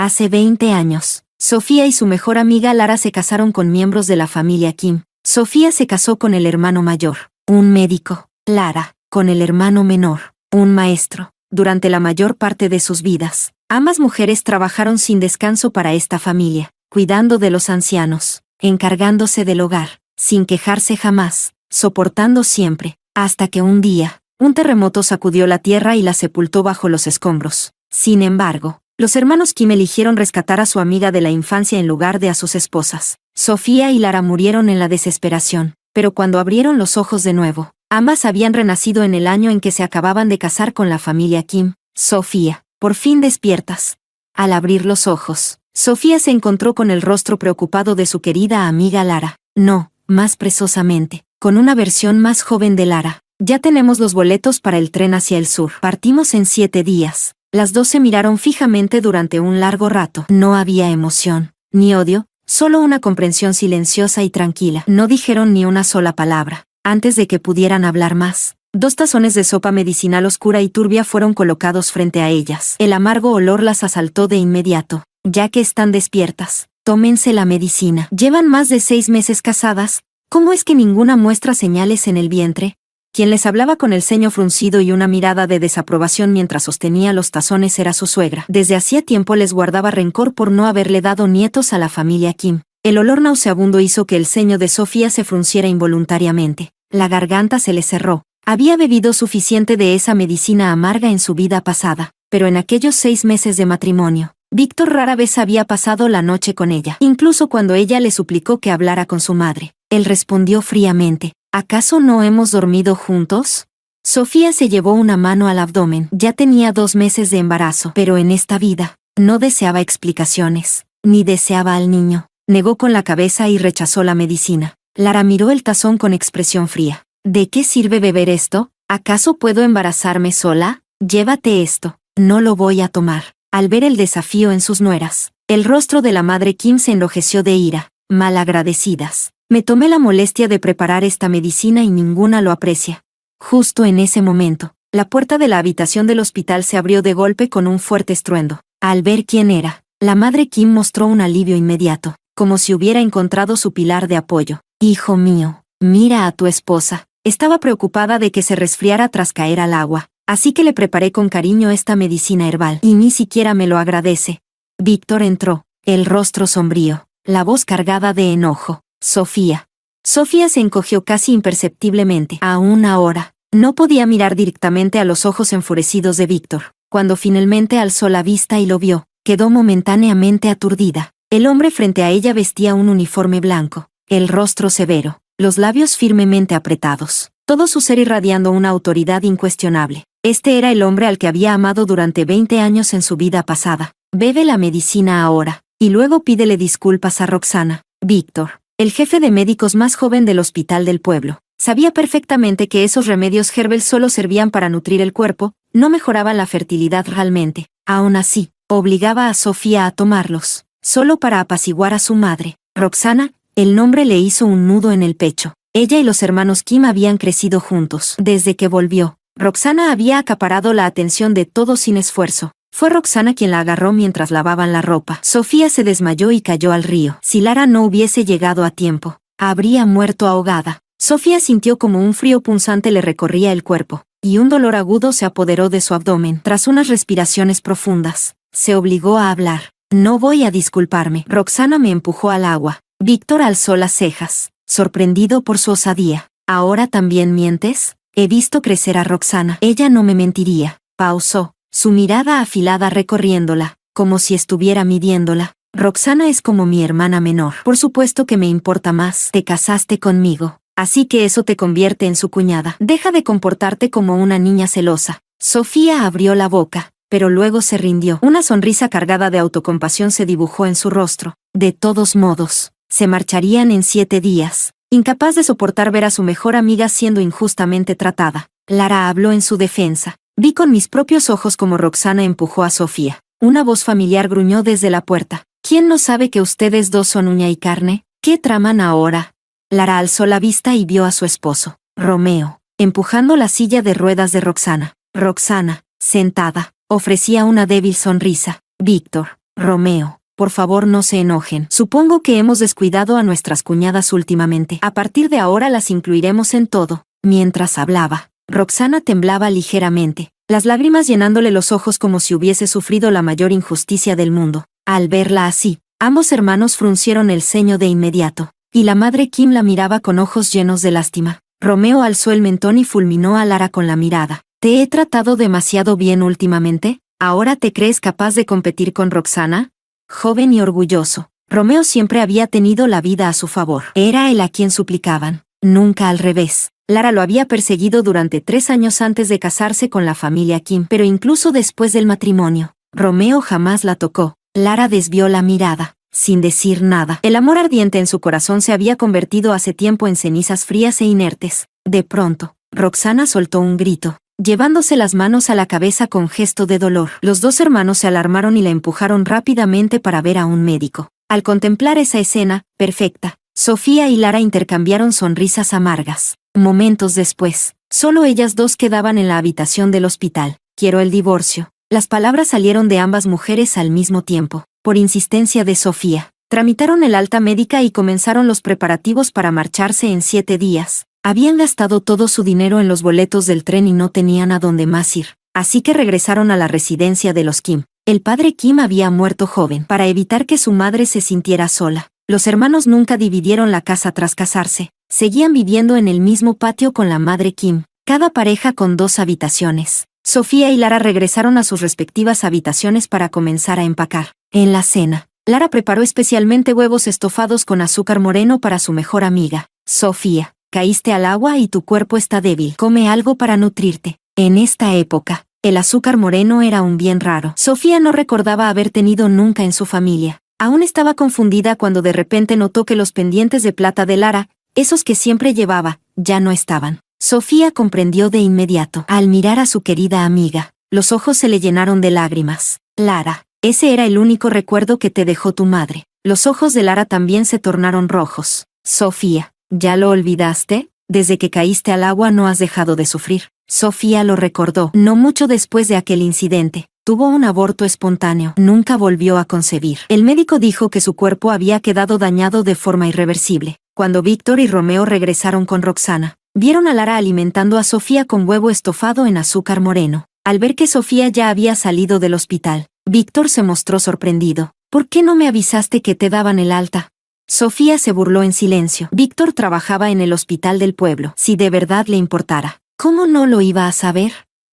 Hace 20 años, Sofía y su mejor amiga Lara se casaron con miembros de la familia Kim. Sofía se casó con el hermano mayor, un médico. Lara, con el hermano menor, un maestro. Durante la mayor parte de sus vidas, ambas mujeres trabajaron sin descanso para esta familia, cuidando de los ancianos, encargándose del hogar, sin quejarse jamás, soportando siempre, hasta que un día, un terremoto sacudió la tierra y la sepultó bajo los escombros. Sin embargo, los hermanos Kim eligieron rescatar a su amiga de la infancia en lugar de a sus esposas. Sofía y Lara murieron en la desesperación, pero cuando abrieron los ojos de nuevo, ambas habían renacido en el año en que se acababan de casar con la familia Kim. Sofía, por fin despiertas. Al abrir los ojos, Sofía se encontró con el rostro preocupado de su querida amiga Lara. No, más precisamente, con una versión más joven de Lara. Ya tenemos los boletos para el tren hacia el sur. Partimos en 7 días. Las dos se miraron fijamente durante un largo rato. No había emoción, ni odio, solo una comprensión silenciosa y tranquila. No dijeron ni una sola palabra. Antes de que pudieran hablar más, 2 tazones de sopa medicinal oscura y turbia fueron colocados frente a ellas. El amargo olor las asaltó de inmediato. Ya que están despiertas, tómense la medicina. Llevan más de 6 meses casadas. ¿Cómo es que ninguna muestra señales en el vientre? Quien les hablaba con el ceño fruncido y una mirada de desaprobación mientras sostenía los tazones era su suegra. Desde hacía tiempo les guardaba rencor por no haberle dado nietos a la familia Kim. El olor nauseabundo hizo que el ceño de Sofía se frunciera involuntariamente. La garganta se le cerró. Había bebido suficiente de esa medicina amarga en su vida pasada, pero en aquellos 6 meses de matrimonio, Víctor rara vez había pasado la noche con ella. Incluso cuando ella le suplicó que hablara con su madre, él respondió fríamente: ¿acaso no hemos dormido juntos? Sofía se llevó una mano al abdomen. Ya tenía 2 meses de embarazo, pero en esta vida, no deseaba explicaciones, ni deseaba al niño. Negó con la cabeza y rechazó la medicina. Lara miró el tazón con expresión fría. ¿De qué sirve beber esto? ¿Acaso puedo embarazarme sola? Llévate esto. No lo voy a tomar. Al ver el desafío en sus nueras, el rostro de la madre Kim se enrojeció de ira. Malagradecidas. Me tomé la molestia de preparar esta medicina y ninguna lo aprecia. Justo en ese momento, la puerta de la habitación del hospital se abrió de golpe con un fuerte estruendo. Al ver quién era, la madre Kim mostró un alivio inmediato, como si hubiera encontrado su pilar de apoyo. Hijo mío, mira a tu esposa. Estaba preocupada de que se resfriara tras caer al agua, así que le preparé con cariño esta medicina herbal y ni siquiera me lo agradece. Víctor entró, el rostro sombrío, la voz cargada de enojo. Sofía. Sofía se encogió casi imperceptiblemente. Aún ahora, no podía mirar directamente a los ojos enfurecidos de Víctor. Cuando finalmente alzó la vista y lo vio, quedó momentáneamente aturdida. El hombre frente a ella vestía un uniforme blanco, el rostro severo, los labios firmemente apretados, todo su ser irradiando una autoridad incuestionable. Este era el hombre al que había amado durante 20 años en su vida pasada. Bebe la medicina ahora, y luego pídele disculpas a Roxana. Víctor, el jefe de médicos más joven del hospital del pueblo, sabía perfectamente que esos remedios herbal solo servían para nutrir el cuerpo, no mejoraban la fertilidad realmente. Aún así, obligaba a Sofía a tomarlos, solo para apaciguar a su madre. Roxana, el nombre le hizo un nudo en el pecho. Ella y los hermanos Kim habían crecido juntos. Desde que volvió, Roxana había acaparado la atención de todos sin esfuerzo. Fue Roxana quien la agarró mientras lavaban la ropa. Sofía se desmayó y cayó al río. Si Lara no hubiese llegado a tiempo, habría muerto ahogada. Sofía sintió como un frío punzante le recorría el cuerpo, y un dolor agudo se apoderó de su abdomen. Tras unas respiraciones profundas, se obligó a hablar. No voy a disculparme. Roxana me empujó al agua. Víctor alzó las cejas, sorprendido por su osadía. ¿Ahora también mientes? He visto crecer a Roxana. Ella no me mentiría. Pausó, su mirada afilada recorriéndola, como si estuviera midiéndola. Roxana es como mi hermana menor. Por supuesto que me importa más. Te casaste conmigo, así que eso te convierte en su cuñada. Deja de comportarte como una niña celosa. Sofía abrió la boca, pero luego se rindió. Una sonrisa cargada de autocompasión se dibujó en su rostro. De todos modos, se marcharían en 7 días, incapaz de soportar ver a su mejor amiga siendo injustamente tratada. Lara habló en su defensa. Vi con mis propios ojos como Roxana empujó a Sofía. Una voz familiar gruñó desde la puerta. ¿Quién no sabe que ustedes dos son uña y carne? ¿Qué traman ahora? Lara alzó la vista y vio a su esposo, Romeo, empujando la silla de ruedas de Roxana. Roxana, sentada, ofrecía una débil sonrisa. Víctor, Romeo, por favor no se enojen. Supongo que hemos descuidado a nuestras cuñadas últimamente. A partir de ahora las incluiremos en todo. Mientras hablaba, Roxana temblaba ligeramente, las lágrimas llenándole los ojos como si hubiese sufrido la mayor injusticia del mundo. Al verla así, ambos hermanos fruncieron el ceño de inmediato, y la madre Kim la miraba con ojos llenos de lástima. Romeo alzó el mentón y fulminó a Lara con la mirada. ¿Te he tratado demasiado bien últimamente? ¿Ahora te crees capaz de competir con Roxana? Joven y orgulloso, Romeo siempre había tenido la vida a su favor. Era él a quien suplicaban, nunca al revés. Lara lo había perseguido durante 3 años antes de casarse con la familia Kim, pero incluso después del matrimonio, Romeo jamás la tocó. Lara desvió la mirada, sin decir nada. El amor ardiente en su corazón se había convertido hace tiempo en cenizas frías e inertes. De pronto, Roxana soltó un grito, llevándose las manos a la cabeza con gesto de dolor. Los dos hermanos se alarmaron y la empujaron rápidamente para ver a un médico. Al contemplar esa escena, perfecta, Sofía y Lara intercambiaron sonrisas amargas. Momentos después, solo ellas dos quedaban en la habitación del hospital. Quiero el divorcio. Las palabras salieron de ambas mujeres al mismo tiempo. Por insistencia de Sofía, tramitaron el alta médica y comenzaron los preparativos para marcharse en 7 días. Habían gastado todo su dinero en los boletos del tren y no tenían a dónde más ir. Así que regresaron a la residencia de los Kim. El padre Kim había muerto joven. Para evitar que su madre se sintiera sola, los hermanos nunca dividieron la casa tras casarse. Seguían viviendo en el mismo patio con la madre Kim, cada pareja con 2 habitaciones. Sofía y Lara regresaron a sus respectivas habitaciones para comenzar a empacar. En la cena, Lara preparó especialmente huevos estofados con azúcar moreno para su mejor amiga. Sofía, caíste al agua y tu cuerpo está débil. Come algo para nutrirte. En esta época, el azúcar moreno era un bien raro. Sofía no recordaba haber tenido nunca en su familia. Aún estaba confundida cuando de repente notó que los pendientes de plata de Lara, esos que siempre llevaba, ya no estaban. Sofía comprendió de inmediato. Al mirar a su querida amiga, los ojos se le llenaron de lágrimas. Lara, ese era el único recuerdo que te dejó tu madre. Los ojos de Lara también se tornaron rojos. Sofía, ¿ya lo olvidaste? Desde que caíste al agua no has dejado de sufrir. Sofía lo recordó. No mucho después de aquel incidente, tuvo un aborto espontáneo. Nunca volvió a concebir. El médico dijo que su cuerpo había quedado dañado de forma irreversible. Cuando Víctor y Romeo regresaron con Roxana, vieron a Lara alimentando a Sofía con huevo estofado en azúcar moreno. Al ver que Sofía ya había salido del hospital, Víctor se mostró sorprendido. ¿Por qué no me avisaste que te daban el alta? Sofía se burló en silencio. Víctor trabajaba en el hospital del pueblo. Si de verdad le importara, ¿cómo no lo iba a saber?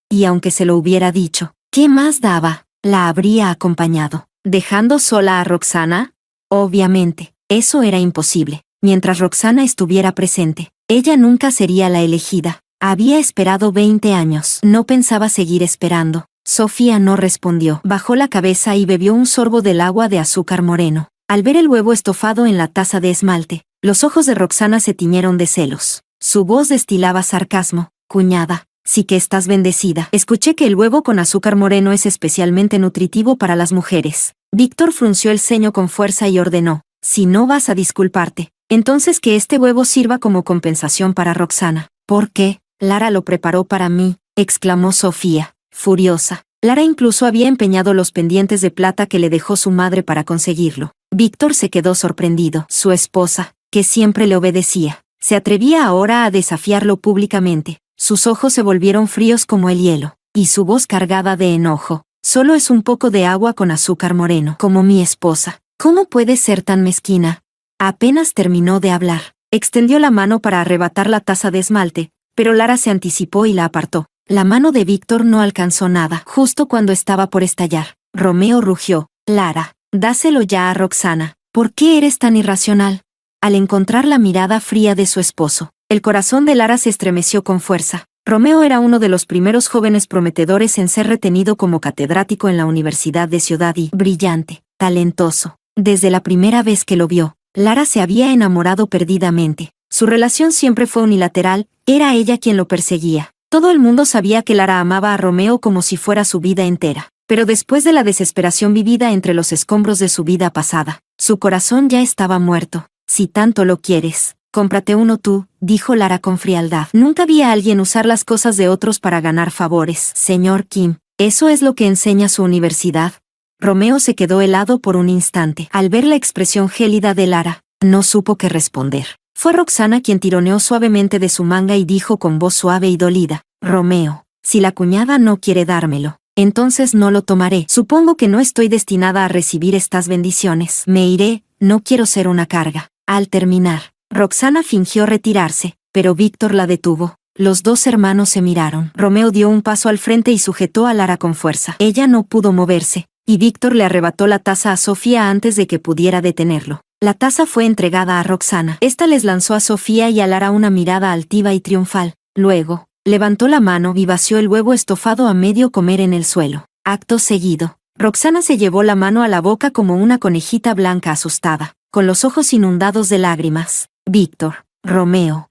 Y aunque se lo hubiera dicho, ¿qué más daba? ¿La habría acompañado, dejando sola a Roxana? Obviamente, eso era imposible. Mientras Roxana estuviera presente, ella nunca sería la elegida. Había esperado 20 años. No pensaba seguir esperando. Sofía no respondió. Bajó la cabeza y bebió un sorbo del agua de azúcar moreno. Al ver el huevo estofado en la taza de esmalte, los ojos de Roxana se tiñeron de celos. Su voz destilaba sarcasmo. Cuñada, sí que estás bendecida. Escuché que el huevo con azúcar moreno es especialmente nutritivo para las mujeres. Víctor frunció el ceño con fuerza y ordenó, si no vas a disculparte, entonces que este huevo sirva como compensación para Roxana. ¿Por qué? Lara lo preparó para mí, exclamó Sofía, furiosa. Lara incluso había empeñado los pendientes de plata que le dejó su madre para conseguirlo. Víctor se quedó sorprendido. Su esposa, que siempre le obedecía, se atrevía ahora a desafiarlo públicamente. Sus ojos se volvieron fríos como el hielo, y su voz cargada de enojo. Solo es un poco de agua con azúcar moreno, como mi esposa. ¿Cómo puedes ser tan mezquina? Apenas terminó de hablar, extendió la mano para arrebatar la taza de esmalte, pero Lara se anticipó y la apartó. La mano de Víctor no alcanzó nada. Justo cuando estaba por estallar, Romeo rugió, Lara, dáselo ya a Roxana. ¿Por qué eres tan irracional? Al encontrar la mirada fría de su esposo, el corazón de Lara se estremeció con fuerza. Romeo era uno de los primeros jóvenes prometedores en ser retenido como catedrático en la Universidad de Ciudad y brillante, talentoso. Desde la primera vez que lo vio, Lara se había enamorado perdidamente. Su relación siempre fue unilateral, era ella quien lo perseguía. Todo el mundo sabía que Lara amaba a Romeo como si fuera su vida entera, pero después de la desesperación vivida entre los escombros de su vida pasada, su corazón ya estaba muerto. Si tanto lo quieres, cómprate uno tú, dijo Lara con frialdad. Nunca vi a alguien usar las cosas de otros para ganar favores. Señor Kim, ¿eso es lo que enseña su universidad? Romeo se quedó helado por un instante. Al ver la expresión gélida de Lara, no supo qué responder. Fue Roxana quien tironeó suavemente de su manga y dijo con voz suave y dolida: Romeo, si la cuñada no quiere dármelo, entonces no lo tomaré. Supongo que no estoy destinada a recibir estas bendiciones. Me iré, no quiero ser una carga. Al terminar, Roxana fingió retirarse, pero Víctor la detuvo. Los dos hermanos se miraron. Romeo dio un paso al frente y sujetó a Lara con fuerza. Ella no pudo moverse, y Víctor le arrebató la taza a Sofía antes de que pudiera detenerlo. La taza fue entregada a Roxana. Esta les lanzó a Sofía y a Lara una mirada altiva y triunfal. Luego, levantó la mano y vació el huevo estofado a medio comer en el suelo. Acto seguido, Roxana se llevó la mano a la boca como una conejita blanca asustada, con los ojos inundados de lágrimas. Víctor, Romeo.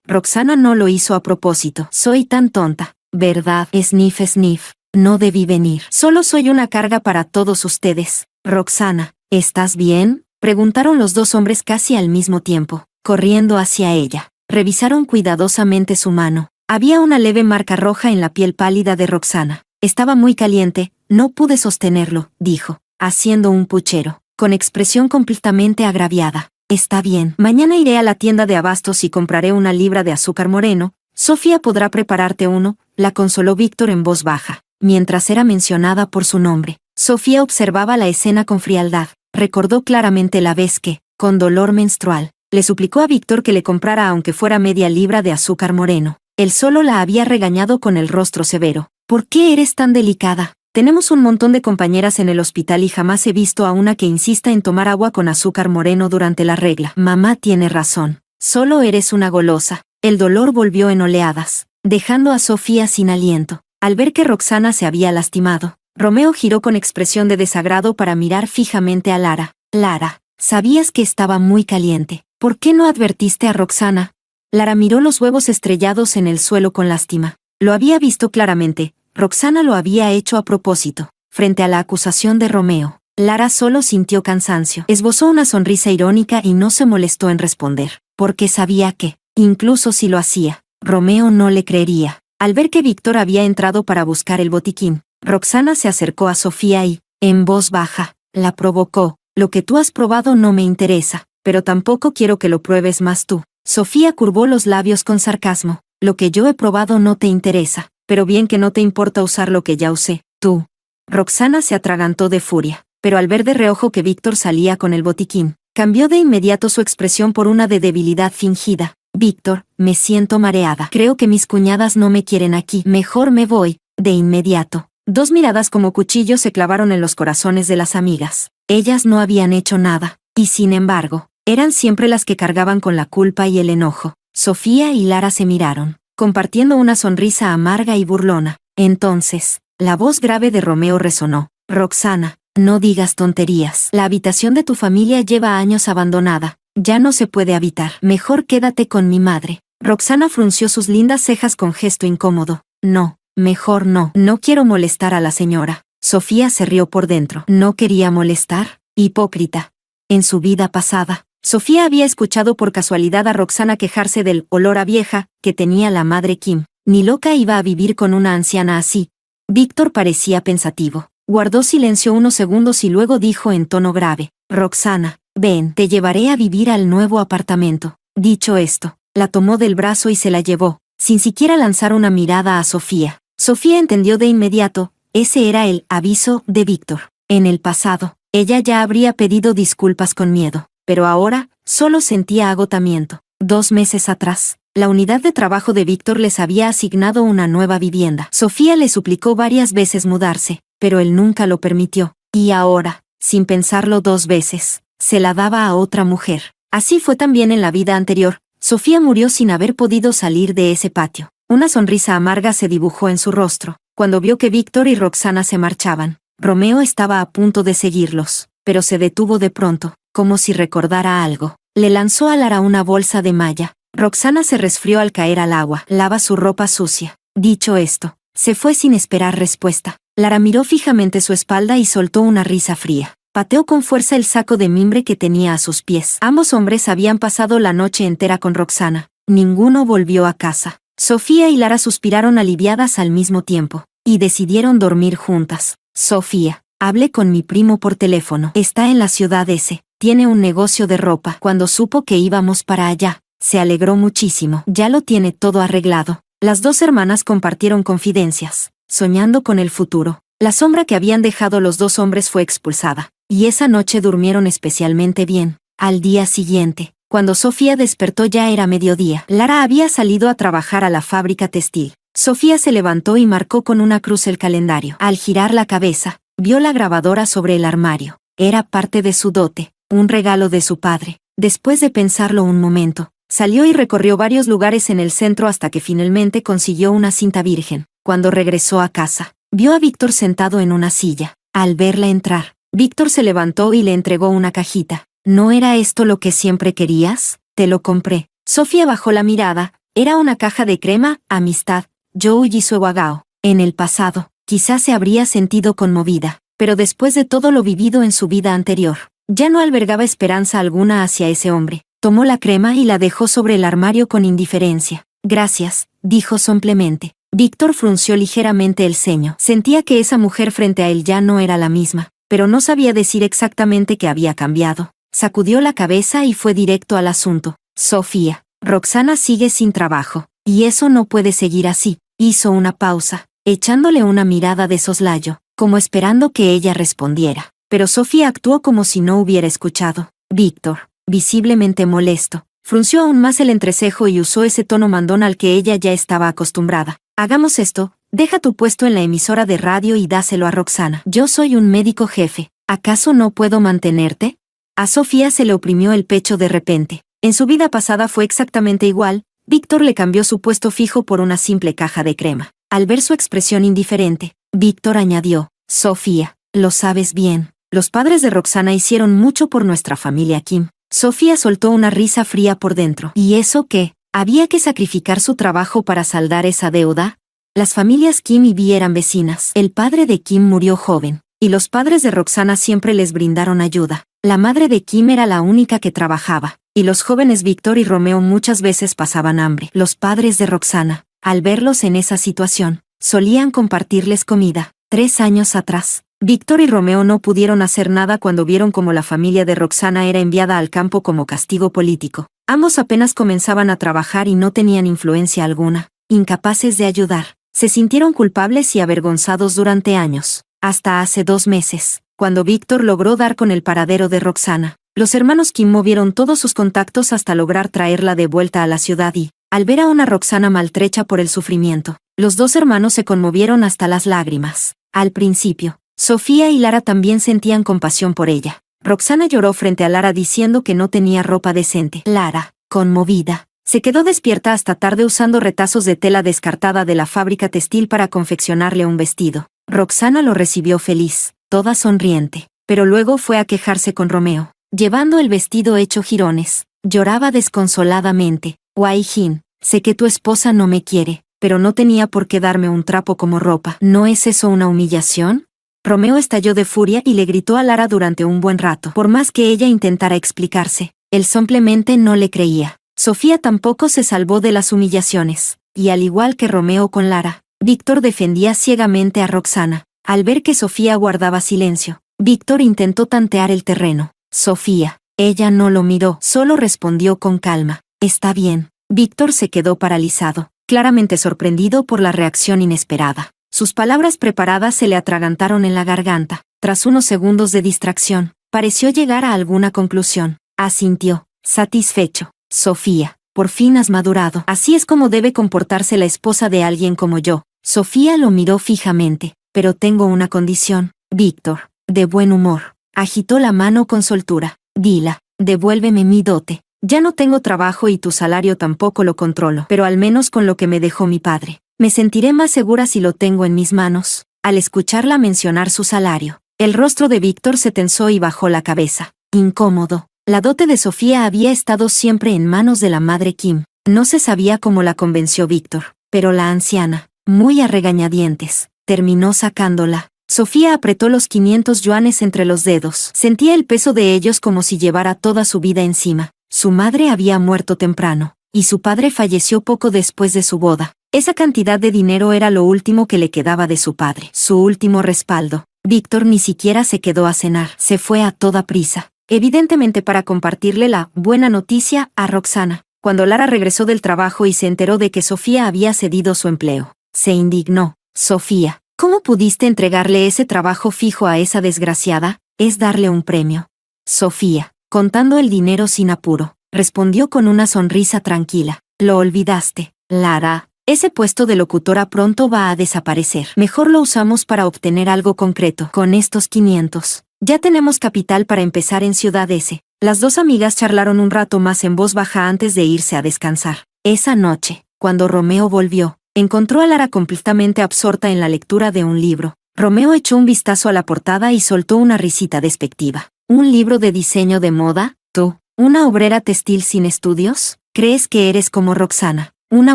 Roxana no lo hizo a propósito. Soy tan tonta, ¿verdad? Sniff, sniff. No debí venir. Solo soy una carga para todos ustedes. Roxana, ¿estás bien?, preguntaron los dos hombres casi al mismo tiempo, corriendo hacia ella. Revisaron cuidadosamente su mano. Había una leve marca roja en la piel pálida de Roxana. Estaba muy caliente, no pude sostenerlo, dijo, haciendo un puchero, con expresión completamente agraviada. Está bien. Mañana iré a la tienda de abastos y compraré una libra de azúcar moreno. Sofía podrá prepararte uno, la consoló Víctor en voz baja, mientras era mencionada por su nombre. Sofía observaba la escena con frialdad. Recordó claramente la vez que, con dolor menstrual, le suplicó a Víctor que le comprara aunque fuera media libra de azúcar moreno. Él solo la había regañado con el rostro severo. ¿Por qué eres tan delicada? Tenemos un montón de compañeras en el hospital y jamás he visto a una que insista en tomar agua con azúcar moreno durante la regla. Mamá tiene razón. Solo eres una golosa. El dolor volvió en oleadas, dejando a Sofía sin aliento. Al ver que Roxana se había lastimado, Romeo giró con expresión de desagrado para mirar fijamente a Lara. Lara, sabías que estaba muy caliente. ¿Por qué no advertiste a Roxana? Lara miró los huevos estrellados en el suelo con lástima. Lo había visto claramente. Roxana lo había hecho a propósito. Frente a la acusación de Romeo, Lara solo sintió cansancio. Esbozó una sonrisa irónica y no se molestó en responder, porque sabía que, incluso si lo hacía, Romeo no le creería. Al ver que Víctor había entrado para buscar el botiquín, Roxana se acercó a Sofía y, en voz baja, la provocó. Lo que tú has probado no me interesa, pero tampoco quiero que lo pruebes más tú. Sofía curvó los labios con sarcasmo. Lo que yo he probado no te interesa, pero bien que no te importa usar lo que ya usé, tú. Roxana se atragantó de furia, pero al ver de reojo que Víctor salía con el botiquín, cambió de inmediato su expresión por una de debilidad fingida. Víctor, me siento mareada. Creo que mis cuñadas no me quieren aquí. Mejor me voy, de inmediato. Dos miradas como cuchillos se clavaron en los corazones de las amigas. Ellas no habían hecho nada, y sin embargo, eran siempre las que cargaban con la culpa y el enojo. Sofía y Lara se miraron, compartiendo una sonrisa amarga y burlona. Entonces, la voz grave de Romeo resonó. Roxana, no digas tonterías. La habitación de tu familia lleva años abandonada. Ya no se puede habitar. Mejor quédate con mi madre. Roxana frunció sus lindas cejas con gesto incómodo. No, mejor no. No quiero molestar a la señora. Sofía se rió por dentro. ¿No quería molestar? Hipócrita. En su vida pasada, Sofía había escuchado por casualidad a Roxana quejarse del olor a vieja que tenía la madre Kim. Ni loca iba a vivir con una anciana así. Víctor parecía pensativo. Guardó silencio unos segundos y luego dijo en tono grave. Roxana, ven, te llevaré a vivir al nuevo apartamento. Dicho esto, la tomó del brazo y se la llevó, sin siquiera lanzar una mirada a Sofía. Sofía entendió de inmediato. Ese era el aviso de Víctor. En el pasado, ella ya habría pedido disculpas con miedo, pero ahora, solo sentía agotamiento. 2 meses atrás, la unidad de trabajo de Víctor les había asignado una nueva vivienda. Sofía le suplicó varias veces mudarse, pero él nunca lo permitió. Y ahora, sin pensarlo 2 veces, se la daba a otra mujer. Así fue también en la vida anterior. Sofía murió sin haber podido salir de ese patio. Una sonrisa amarga se dibujó en su rostro, cuando vio que Víctor y Roxana se marchaban. Romeo estaba a punto de seguirlos, pero se detuvo de pronto, como si recordara algo. Le lanzó a Lara una bolsa de malla. Roxana se resfrió al caer al agua. Lava su ropa sucia. Dicho esto, se fue sin esperar respuesta. Lara miró fijamente su espalda y soltó una risa fría. Pateó con fuerza el saco de mimbre que tenía a sus pies. Ambos hombres habían pasado la noche entera con Roxana. Ninguno volvió a casa. Sofía y Lara suspiraron aliviadas al mismo tiempo, y decidieron dormir juntas. Sofía, Hablé con mi primo por teléfono. Está en la ciudad S. Tiene un negocio de ropa. Cuando supo que íbamos para allá, se alegró muchísimo. Ya lo tiene todo arreglado. Las dos hermanas compartieron confidencias, soñando con el futuro. La sombra que habían dejado los dos hombres fue expulsada, y esa noche durmieron especialmente bien. Al día siguiente, cuando Sofía despertó ya era mediodía. Lara había salido a trabajar a la fábrica textil. Sofía se levantó y marcó con una cruz el calendario. Al girar la cabeza, vio la grabadora sobre el armario. Era parte de su dote, un regalo de su padre. Después de pensarlo un momento, salió y recorrió varios lugares en el centro hasta que finalmente consiguió una cinta virgen. Cuando regresó a casa, vio a Víctor sentado en una silla. Al verla entrar, Víctor se levantó y le entregó una cajita. ¿No era esto lo que siempre querías? Te lo compré. Sofía bajó la mirada. Era una caja de crema, amistad, Joe Jisuewagao. En el pasado, quizás se habría sentido conmovida, pero después de todo lo vivido en su vida anterior, ya no albergaba esperanza alguna hacia ese hombre. Tomó la crema y la dejó sobre el armario con indiferencia. Gracias, dijo simplemente. Víctor frunció ligeramente el ceño. Sentía que esa mujer frente a él ya no era la misma, pero no sabía decir exactamente qué había cambiado. Sacudió la cabeza y fue directo al asunto. Sofía, Roxana sigue sin trabajo, y eso no puede seguir así. Hizo una pausa, echándole una mirada de soslayo, como esperando que ella respondiera. Pero Sofía actuó como si no hubiera escuchado. Víctor, visiblemente molesto, frunció aún más el entrecejo y usó ese tono mandón al que ella ya estaba acostumbrada. Hagamos esto, deja tu puesto en la emisora de radio y dáselo a Roxana. Yo soy un médico jefe, ¿acaso no puedo mantenerte? A Sofía se le oprimió el pecho de repente. En su vida pasada fue exactamente igual. Víctor le cambió su puesto fijo por una simple caja de crema. Al ver su expresión indiferente, Víctor añadió, Sofía, lo sabes bien, los padres de Roxana hicieron mucho por nuestra familia Kim. Sofía soltó una risa fría por dentro. ¿Y eso qué? ¿Había que sacrificar su trabajo para saldar esa deuda? Las familias Kim y Vi eran vecinas. El padre de Kim murió joven, y los padres de Roxana siempre les brindaron ayuda. La madre de Kim era la única que trabajaba, y los jóvenes Víctor y Romeo muchas veces pasaban hambre. Los padres de Roxana, al verlos en esa situación, solían compartirles comida. 3 años atrás, Víctor y Romeo no pudieron hacer nada cuando vieron cómo la familia de Roxana era enviada al campo como castigo político. Ambos apenas comenzaban a trabajar y no tenían influencia alguna. Incapaces de ayudar, se sintieron culpables y avergonzados durante años. Hasta hace 2 meses, cuando Víctor logró dar con el paradero de Roxana, los hermanos Kim movieron todos sus contactos hasta lograr traerla de vuelta a la ciudad y, al ver a una Roxana maltrecha por el sufrimiento, los dos hermanos se conmovieron hasta las lágrimas. Al principio, Sofía y Lara también sentían compasión por ella. Roxana lloró frente a Lara diciendo que no tenía ropa decente. Lara, conmovida, se quedó despierta hasta tarde usando retazos de tela descartada de la fábrica textil para confeccionarle un vestido. Roxana lo recibió feliz, toda sonriente, pero luego fue a quejarse con Romeo, llevando el vestido hecho jirones. Lloraba desconsoladamente. Wai-jin, sé que tu esposa no me quiere, pero no tenía por qué darme un trapo como ropa. ¿No es eso una humillación? Romeo estalló de furia y le gritó a Lara durante un buen rato. Por más que ella intentara explicarse, él simplemente no le creía. Sofía tampoco se salvó de las humillaciones, y al igual que Romeo con Lara, Víctor defendía ciegamente a Roxana. Al ver que Sofía guardaba silencio, Víctor intentó tantear el terreno. Sofía, ella no lo miró, solo respondió con calma. Está bien. Víctor se quedó paralizado, claramente sorprendido por la reacción inesperada. Sus palabras preparadas se le atragantaron en la garganta. Tras unos segundos de distracción, pareció llegar a alguna conclusión. Asintió, satisfecho. Sofía, por fin has madurado. Así es como debe comportarse la esposa de alguien como yo. Sofía lo miró fijamente. Pero tengo una condición. Víctor, de buen humor, agitó la mano con soltura. Dila, devuélveme mi dote. Ya no tengo trabajo y tu salario tampoco lo controlo, pero al menos con lo que me dejó mi padre. Me sentiré más segura si lo tengo en mis manos. Al escucharla mencionar su salario, el rostro de Víctor se tensó y bajó la cabeza. Incómodo. La dote de Sofía había estado siempre en manos de la madre Kim. No se sabía cómo la convenció Víctor, pero la anciana, muy a regañadientes, terminó sacándola. Sofía apretó los 500 yuanes entre los dedos. Sentía el peso de ellos como si llevara toda su vida encima. Su madre había muerto temprano, y su padre falleció poco después de su boda. Esa cantidad de dinero era lo último que le quedaba de su padre, su último respaldo. Víctor ni siquiera se quedó a cenar, se fue a toda prisa, evidentemente para compartirle la buena noticia a Roxana. Cuando Lara regresó del trabajo y se enteró de que Sofía había cedido su empleo, se indignó. Sofía, ¿cómo pudiste entregarle ese trabajo fijo a esa desgraciada? Es darle un premio. Sofía, contando el dinero sin apuro, respondió con una sonrisa tranquila. Lo olvidaste, Lara. Ese puesto de locutora pronto va a desaparecer. Mejor lo usamos para obtener algo concreto. Con estos 500, ya tenemos capital para empezar en Ciudad S. Las dos amigas charlaron un rato más en voz baja antes de irse a descansar. Esa noche, cuando Romeo volvió, encontró a Lara completamente absorta en la lectura de un libro. Romeo echó un vistazo a la portada y soltó una risita despectiva. ¿Un libro de diseño de moda? ¿Tú, una obrera textil sin estudios? ¿Crees que eres como Roxana, una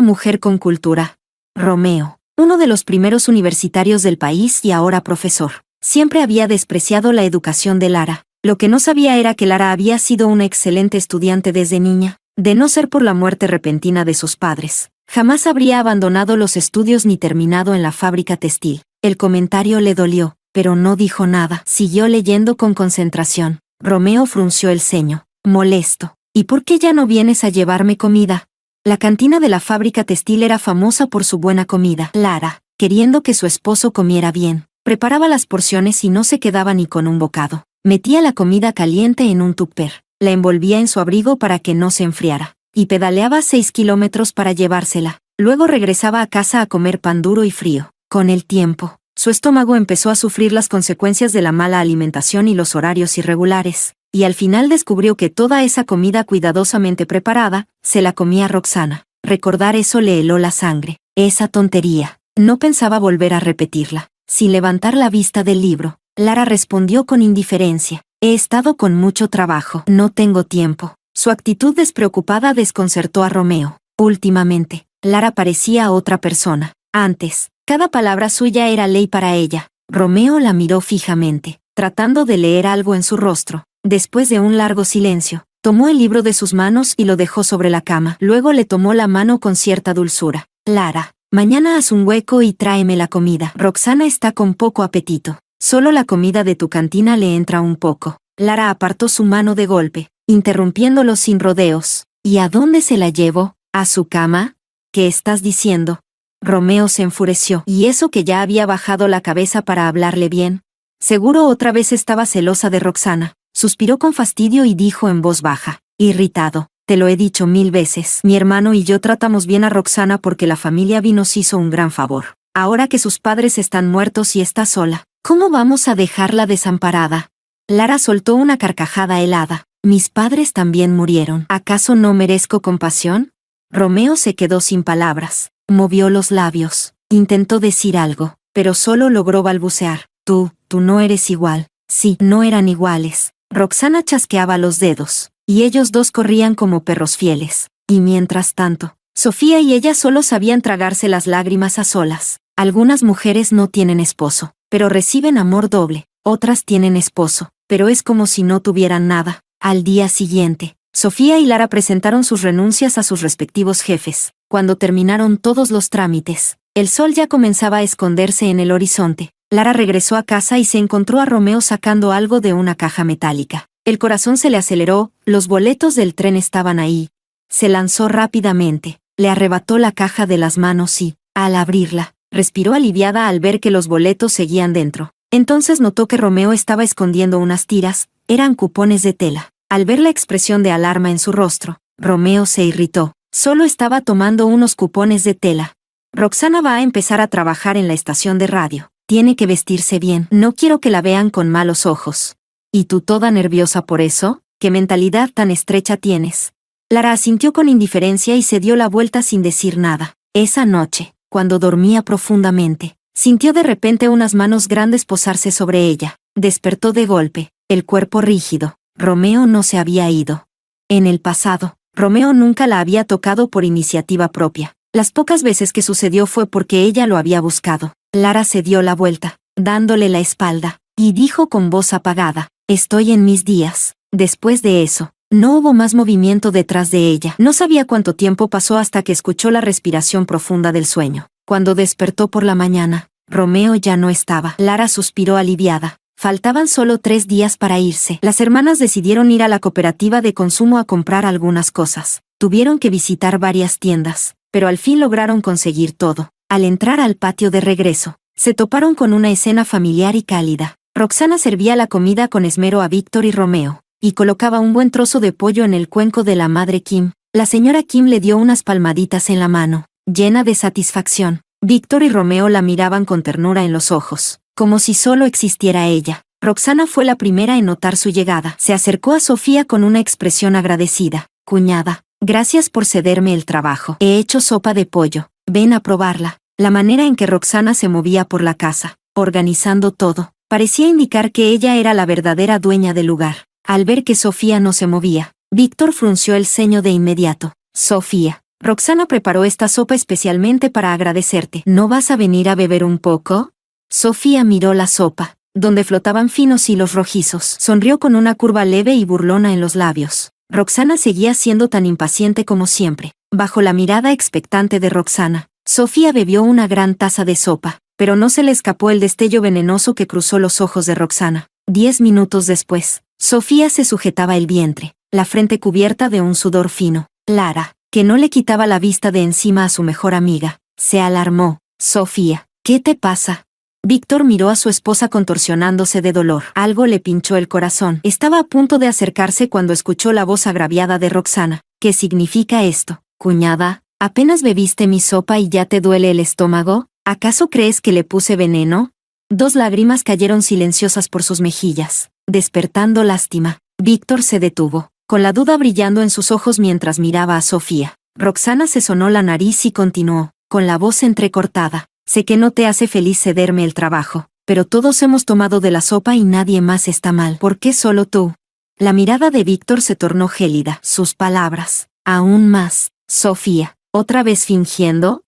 mujer con cultura? Romeo, uno de los primeros universitarios del país y ahora profesor, siempre había despreciado la educación de Lara. Lo que no sabía era que Lara había sido una excelente estudiante desde niña. De no ser por la muerte repentina de sus padres, jamás habría abandonado los estudios ni terminado en la fábrica textil. El comentario le dolió, pero no dijo nada. Siguió leyendo con concentración. Romeo frunció el ceño, molesto. ¿Y por qué ya no vienes a llevarme comida? La cantina de la fábrica textil era famosa por su buena comida. Lara, queriendo que su esposo comiera bien, preparaba las porciones y no se quedaba ni con un bocado. Metía la comida caliente en un tupper, la envolvía en su abrigo para que no se enfriara, y pedaleaba 6 kilómetros para llevársela. Luego regresaba a casa a comer pan duro y frío. Con el tiempo, su estómago empezó a sufrir las consecuencias de la mala alimentación y los horarios irregulares, y al final descubrió que toda esa comida cuidadosamente preparada, se la comía Roxana. Recordar eso le heló la sangre. Esa tontería. No pensaba volver a repetirla. Sin levantar la vista del libro, Lara respondió con indiferencia. He estado con mucho trabajo. No tengo tiempo. Su actitud despreocupada desconcertó a Romeo. Últimamente, Lara parecía otra persona. Antes, cada palabra suya era ley para ella. Romeo la miró fijamente, tratando de leer algo en su rostro. Después de un largo silencio, tomó el libro de sus manos y lo dejó sobre la cama. Luego le tomó la mano con cierta dulzura. Lara, mañana haz un hueco y tráeme la comida. Roxana está con poco apetito. Solo la comida de tu cantina le entra un poco. Lara apartó su mano de golpe, interrumpiéndolo sin rodeos. ¿Y a dónde se la llevo? ¿A su cama? ¿Qué estás diciendo? Romeo se enfureció. ¿Y eso que ya había bajado la cabeza para hablarle bien? Seguro otra vez estaba celosa de Roxana. Suspiró con fastidio y dijo en voz baja, irritado. Te lo he dicho 1000 veces. Mi hermano y yo tratamos bien a Roxana porque la familia Vi nos hizo un gran favor. Ahora que sus padres están muertos y está sola, ¿cómo vamos a dejarla desamparada? Lara soltó una carcajada helada. Mis padres también murieron. ¿Acaso no merezco compasión? Romeo se quedó sin palabras. Movió los labios. Intentó decir algo, pero solo logró balbucear. Tú no eres igual. Sí, no eran iguales. Roxana chasqueaba los dedos, y ellos dos corrían como perros fieles. Y mientras tanto, Sofía y ella solo sabían tragarse las lágrimas a solas. Algunas mujeres no tienen esposo, pero reciben amor doble. Otras tienen esposo, pero es como si no tuvieran nada. Al día siguiente, Sofía y Lara presentaron sus renuncias a sus respectivos jefes. Cuando terminaron todos los trámites, el sol ya comenzaba a esconderse en el horizonte. Lara regresó a casa y se encontró a Romeo sacando algo de una caja metálica. El corazón se le aceleró, los boletos del tren estaban ahí. Se lanzó rápidamente, le arrebató la caja de las manos y, al abrirla, respiró aliviada al ver que los boletos seguían dentro. Entonces notó que Romeo estaba escondiendo unas tiras, eran cupones de tela. Al ver la expresión de alarma en su rostro, Romeo se irritó. Solo estaba tomando unos cupones de tela. Roxana va a empezar a trabajar en la estación de radio. Tiene que vestirse bien. No quiero que la vean con malos ojos. ¿Y tú toda nerviosa por eso? ¿Qué mentalidad tan estrecha tienes? Lara asintió con indiferencia y se dio la vuelta sin decir nada. Esa noche, cuando dormía profundamente, sintió de repente unas manos grandes posarse sobre ella. Despertó de golpe, el cuerpo rígido. Romeo no se había ido. En el pasado, Romeo nunca la había tocado por iniciativa propia. Las pocas veces que sucedió fue porque ella lo había buscado. Lara se dio la vuelta, dándole la espalda, y dijo con voz apagada, estoy en mis días. Después de eso, no hubo más movimiento detrás de ella. No sabía cuánto tiempo pasó hasta que escuchó la respiración profunda del sueño. Cuando despertó por la mañana, Romeo ya no estaba. Lara suspiró aliviada. Faltaban solo 3 días para irse. Las hermanas decidieron ir a la cooperativa de consumo a comprar algunas cosas. Tuvieron que visitar varias tiendas, pero al fin lograron conseguir todo. Al entrar al patio de regreso, se toparon con una escena familiar y cálida. Roxana servía la comida con esmero a Víctor y Romeo, y colocaba un buen trozo de pollo en el cuenco de la madre Kim. La señora Kim le dio unas palmaditas en la mano, llena de satisfacción. Víctor y Romeo la miraban con ternura en los ojos, como si solo existiera ella. Roxana fue la primera en notar su llegada. Se acercó a Sofía con una expresión agradecida. Cuñada, gracias por cederme el trabajo. He hecho sopa de pollo. Ven a probarla. La manera en que Roxana se movía por la casa, organizando todo, parecía indicar que ella era la verdadera dueña del lugar. Al ver que Sofía no se movía, Víctor frunció el ceño de inmediato. Sofía, Roxana preparó esta sopa especialmente para agradecerte. ¿No vas a venir a beber un poco? Sofía miró la sopa, donde flotaban finos hilos rojizos. Sonrió con una curva leve y burlona en los labios. Roxana seguía siendo tan impaciente como siempre. Bajo la mirada expectante de Roxana, Sofía bebió una gran taza de sopa, pero no se le escapó el destello venenoso que cruzó los ojos de Roxana. 10 minutos después, Sofía se sujetaba el vientre, la frente cubierta de un sudor fino. Lara, que no le quitaba la vista de encima a su mejor amiga, se alarmó. Sofía, ¿qué te pasa? Víctor miró a su esposa contorsionándose de dolor. Algo le pinchó el corazón. Estaba a punto de acercarse cuando escuchó la voz agraviada de Roxana. ¿Qué significa esto, cuñada? ¿Apenas bebiste mi sopa y ya te duele el estómago? ¿Acaso crees que le puse veneno? 2 lágrimas cayeron silenciosas por sus mejillas, despertando lástima. Víctor se detuvo, con la duda brillando en sus ojos mientras miraba a Sofía. Roxana se sonó la nariz y continuó, con la voz entrecortada. Sé que no te hace feliz cederme el trabajo, pero todos hemos tomado de la sopa y nadie más está mal. ¿Por qué solo tú? La mirada de Víctor se tornó gélida. Sus palabras, aún más. Sofía, ¿otra vez fingiendo?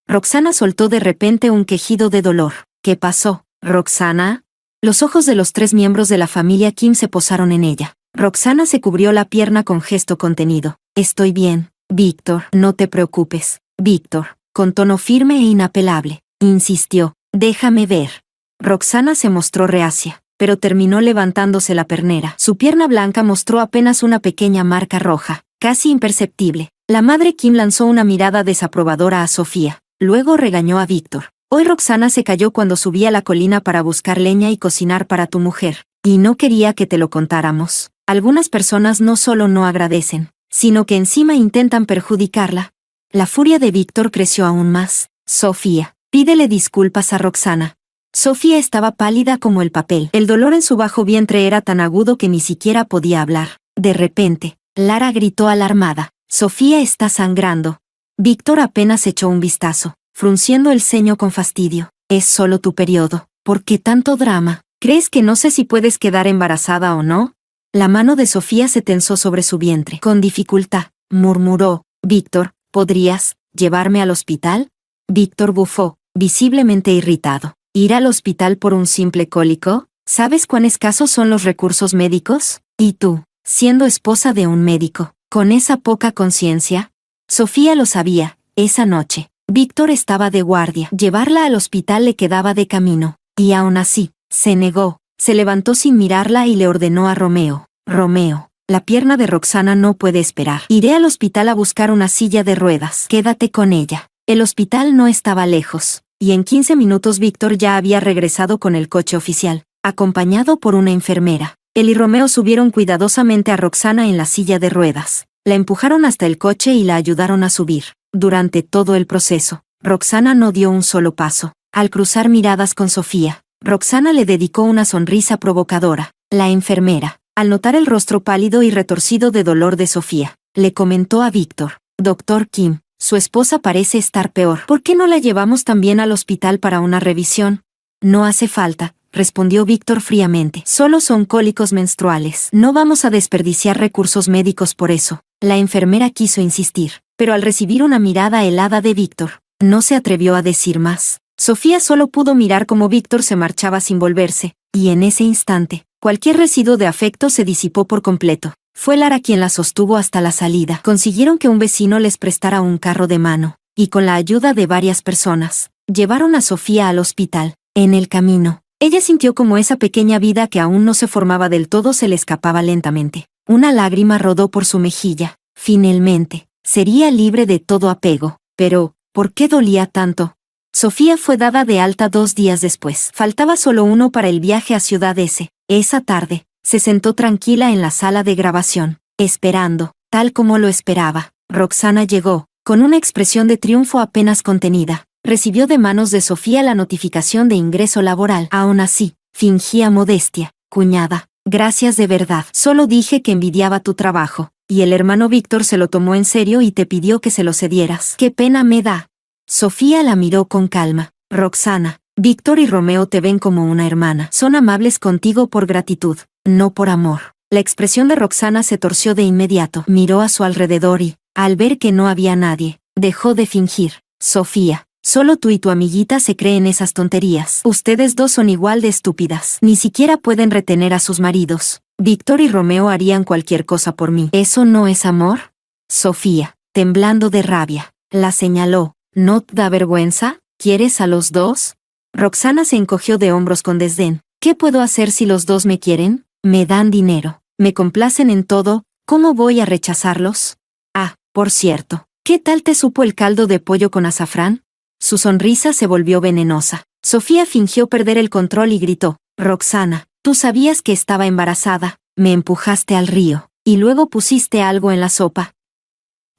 Roxana soltó de repente un quejido de dolor. ¿Qué pasó, Roxana? Los ojos de los 3 miembros de la familia Kim se posaron en ella. Roxana se cubrió la pierna con gesto contenido. Estoy bien, Víctor. No te preocupes, Víctor. Con tono firme e inapelable, insistió. Déjame ver. Roxana se mostró reacia, pero terminó levantándose la pernera. Su pierna blanca mostró apenas una pequeña marca roja, casi imperceptible. La madre Kim lanzó una mirada desaprobadora a Sofía. Luego regañó a Víctor. Hoy Roxana se cayó cuando subí a la colina para buscar leña y cocinar para tu mujer, y no quería que te lo contáramos. Algunas personas no solo no agradecen, sino que encima intentan perjudicarla. La furia de Víctor creció aún más. Sofía, pídele disculpas a Roxana. Sofía estaba pálida como el papel. El dolor en su bajo vientre era tan agudo que ni siquiera podía hablar. De repente, Lara gritó alarmada. Sofía está sangrando. Víctor apenas echó un vistazo, frunciendo el ceño con fastidio. Es solo tu periodo. ¿Por qué tanto drama? ¿Crees que no sé si puedes quedar embarazada o no? La mano de Sofía se tensó sobre su vientre. Con dificultad, murmuró. Víctor, ¿podrías llevarme al hospital? Víctor bufó, visiblemente irritado. ¿Ir al hospital por un simple cólico? ¿Sabes cuán escasos son los recursos médicos? ¿Y tú, siendo esposa de un médico, con esa poca conciencia? Sofía lo sabía. Esa noche, Víctor estaba de guardia. Llevarla al hospital le quedaba de camino, y aún así, se negó. Se levantó sin mirarla y le ordenó a Romeo. Romeo, la pierna de Roxana no puede esperar. Iré al hospital a buscar una silla de ruedas. Quédate con ella. El hospital no estaba lejos, y en 15 minutos Víctor ya había regresado con el coche oficial, acompañado por una enfermera. Él y Romeo subieron cuidadosamente a Roxana en la silla de ruedas. La empujaron hasta el coche y la ayudaron a subir. Durante todo el proceso, Roxana no dio un solo paso. Al cruzar miradas con Sofía, Roxana le dedicó una sonrisa provocadora. La enfermera, al notar el rostro pálido y retorcido de dolor de Sofía, le comentó a Víctor. Doctor Kim, su esposa parece estar peor. ¿Por qué no la llevamos también al hospital para una revisión? No hace falta, respondió Víctor fríamente. Solo son cólicos menstruales. No vamos a desperdiciar recursos médicos por eso. La enfermera quiso insistir, pero al recibir una mirada helada de Víctor, no se atrevió a decir más. Sofía solo pudo mirar cómo Víctor se marchaba sin volverse, y en ese instante, cualquier residuo de afecto se disipó por completo. Fue Lara quien la sostuvo hasta la salida. Consiguieron que un vecino les prestara un carro de mano, y con la ayuda de varias personas, Llevaron a Sofía al hospital. En el camino, ella sintió como esa pequeña vida que aún no se formaba del todo se le escapaba lentamente. Una lágrima rodó por su mejilla. Finalmente, sería libre de todo apego. Pero, ¿por qué dolía tanto? Sofía fue dada de alta 2 días después. Faltaba solo uno para el viaje a Ciudad S. Esa tarde, se sentó tranquila en la sala de grabación, esperando, tal como lo esperaba. Roxana llegó, con una expresión de triunfo apenas contenida. Recibió de manos de Sofía la notificación de ingreso laboral. Aún así, fingía modestia. Cuñada, gracias de verdad. Solo dije que envidiaba tu trabajo. Y el hermano Víctor se lo tomó en serio y te pidió que se lo cedieras. ¡Qué pena me da! Sofía la miró con calma. Roxana, Víctor y Romeo te ven como una hermana. Son amables contigo por gratitud, no por amor. La expresión de Roxana se torció de inmediato. Miró a su alrededor y, al ver que no había nadie, dejó de fingir. Sofía, solo tú y tu amiguita se creen esas tonterías. Ustedes dos son igual de estúpidas. Ni siquiera pueden retener a sus maridos. Víctor y Romeo harían cualquier cosa por mí. ¿Eso no es amor? Sofía, temblando de rabia, la señaló. ¿No te da vergüenza? ¿Quieres a los dos? Roxana se encogió de hombros con desdén. ¿Qué puedo hacer si los dos me quieren? Me dan dinero, me complacen en todo, ¿cómo voy a rechazarlos? Ah, por cierto, ¿qué tal te supo el caldo de pollo con azafrán? Su sonrisa se volvió venenosa. Sofía fingió perder el control y gritó, Roxana, tú sabías que estaba embarazada, me empujaste al río, y luego pusiste algo en la sopa.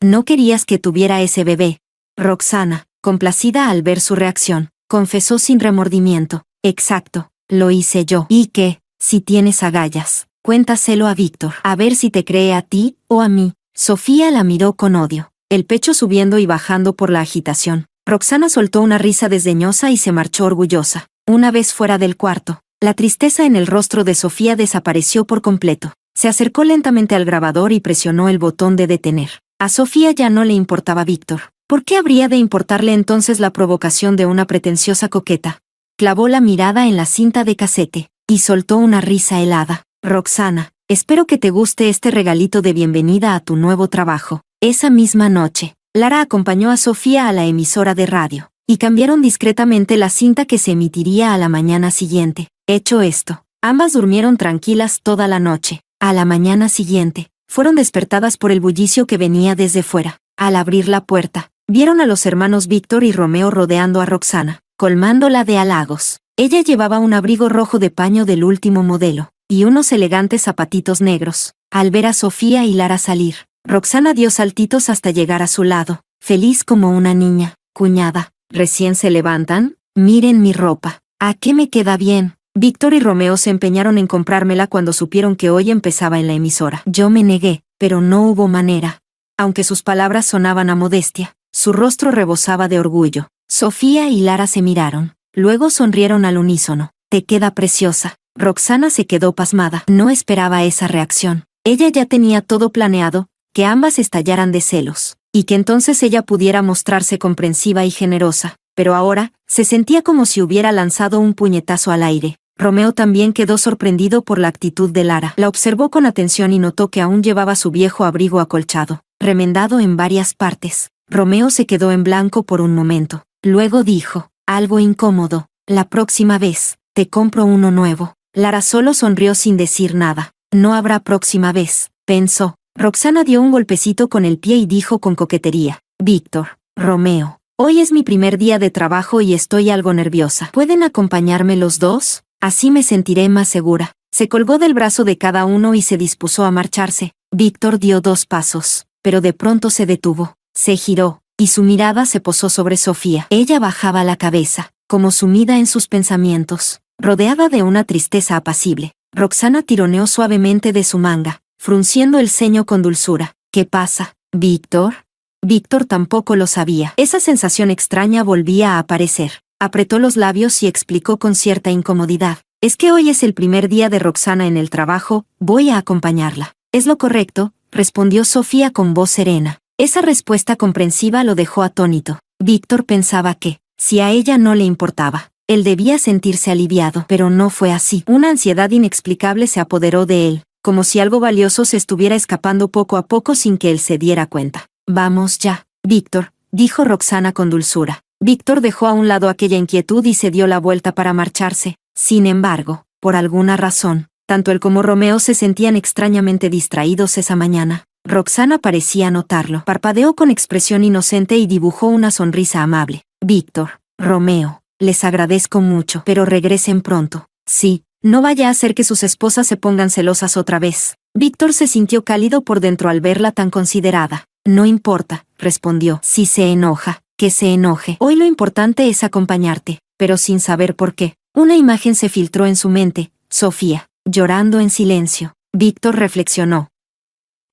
No querías que tuviera ese bebé. Roxana, complacida al ver su reacción, confesó sin remordimiento, exacto, lo hice yo. ¿Y qué? Si tienes agallas, cuéntaselo a Víctor, a ver si te cree a ti o a mí. Sofía la miró con odio, el pecho subiendo y bajando por la agitación. Roxana soltó una risa desdeñosa y se marchó orgullosa. Una vez fuera del cuarto, la tristeza en el rostro de Sofía desapareció por completo. Se acercó lentamente al grabador y presionó el botón de detener. A Sofía ya no le importaba Víctor. ¿Por qué habría de importarle entonces la provocación de una pretenciosa coqueta? Clavó la mirada en la cinta de casete y soltó una risa helada. Roxana, espero que te guste este regalito de bienvenida a tu nuevo trabajo. Esa misma noche, Lara acompañó a Sofía a la emisora de radio, y cambiaron discretamente la cinta que se emitiría a la mañana siguiente. Hecho esto, ambas durmieron tranquilas toda la noche. A la mañana siguiente, fueron despertadas por el bullicio que venía desde fuera. Al abrir la puerta, vieron a los hermanos Víctor y Romeo rodeando a Roxana, colmándola de halagos. Ella llevaba un abrigo rojo de paño del último modelo, y unos elegantes zapatitos negros. Al ver a Sofía y Lara salir, Roxana dio saltitos hasta llegar a su lado, feliz como una niña. Cuñada, ¿recién se levantan? Miren mi ropa. ¿A qué me queda bien? Víctor y Romeo se empeñaron en comprármela cuando supieron que hoy empezaba en la emisora. Yo me negué, pero no hubo manera. Aunque sus palabras sonaban a modestia, su rostro rebosaba de orgullo. Sofía y Lara se miraron. Luego sonrieron al unísono. Te queda preciosa. Roxana se quedó pasmada. No esperaba esa reacción. Ella ya tenía todo planeado, que ambas estallaran de celos, y que entonces ella pudiera mostrarse comprensiva y generosa. Pero ahora, se sentía como si hubiera lanzado un puñetazo al aire. Romeo también quedó sorprendido por la actitud de Lara. La observó con atención y notó que aún llevaba su viejo abrigo acolchado, remendado en varias partes. Romeo se quedó en blanco por un momento. Luego dijo, algo incómodo, la próxima vez, te compro uno nuevo. Lara solo sonrió sin decir nada. No habrá próxima vez, pensó. Roxana dio un golpecito con el pie y dijo con coquetería, Víctor, Romeo, hoy es mi primer día de trabajo y estoy algo nerviosa. ¿Pueden acompañarme los dos? Así me sentiré más segura. Se colgó del brazo de cada uno y se dispuso a marcharse. Víctor dio 2 pasos, pero de pronto se detuvo, se giró, y su mirada se posó sobre Sofía. Ella bajaba la cabeza, como sumida en sus pensamientos, rodeada de una tristeza apacible. Roxana tironeó suavemente de su manga, frunciendo el ceño con dulzura. ¿Qué pasa, Víctor? Víctor tampoco lo sabía. Esa sensación extraña volvía a aparecer. Apretó los labios y explicó con cierta incomodidad. Es que hoy es el primer día de Roxana en el trabajo, voy a acompañarla. Es lo correcto, respondió Sofía con voz serena. Esa respuesta comprensiva lo dejó atónito. Víctor pensaba que, si a ella no le importaba, él debía sentirse aliviado, pero no fue así. Una ansiedad inexplicable se apoderó de él, como si algo valioso se estuviera escapando poco a poco sin que él se diera cuenta. Vamos ya, Víctor, dijo Roxana con dulzura. Víctor dejó a un lado aquella inquietud y se dio la vuelta para marcharse. Sin embargo, por alguna razón, tanto él como Romeo se sentían extrañamente distraídos esa mañana. Roxana parecía notarlo. Parpadeó con expresión inocente y dibujó una sonrisa amable. Víctor, Romeo, les agradezco mucho, pero regresen pronto. Sí, no vaya a ser que sus esposas se pongan celosas otra vez. Víctor se sintió cálido por dentro al verla tan considerada. No importa, respondió. Si se enoja, que se enoje. Hoy lo importante es acompañarte, pero sin saber por qué. Una imagen se filtró en su mente, Sofía, llorando en silencio. Víctor reflexionó.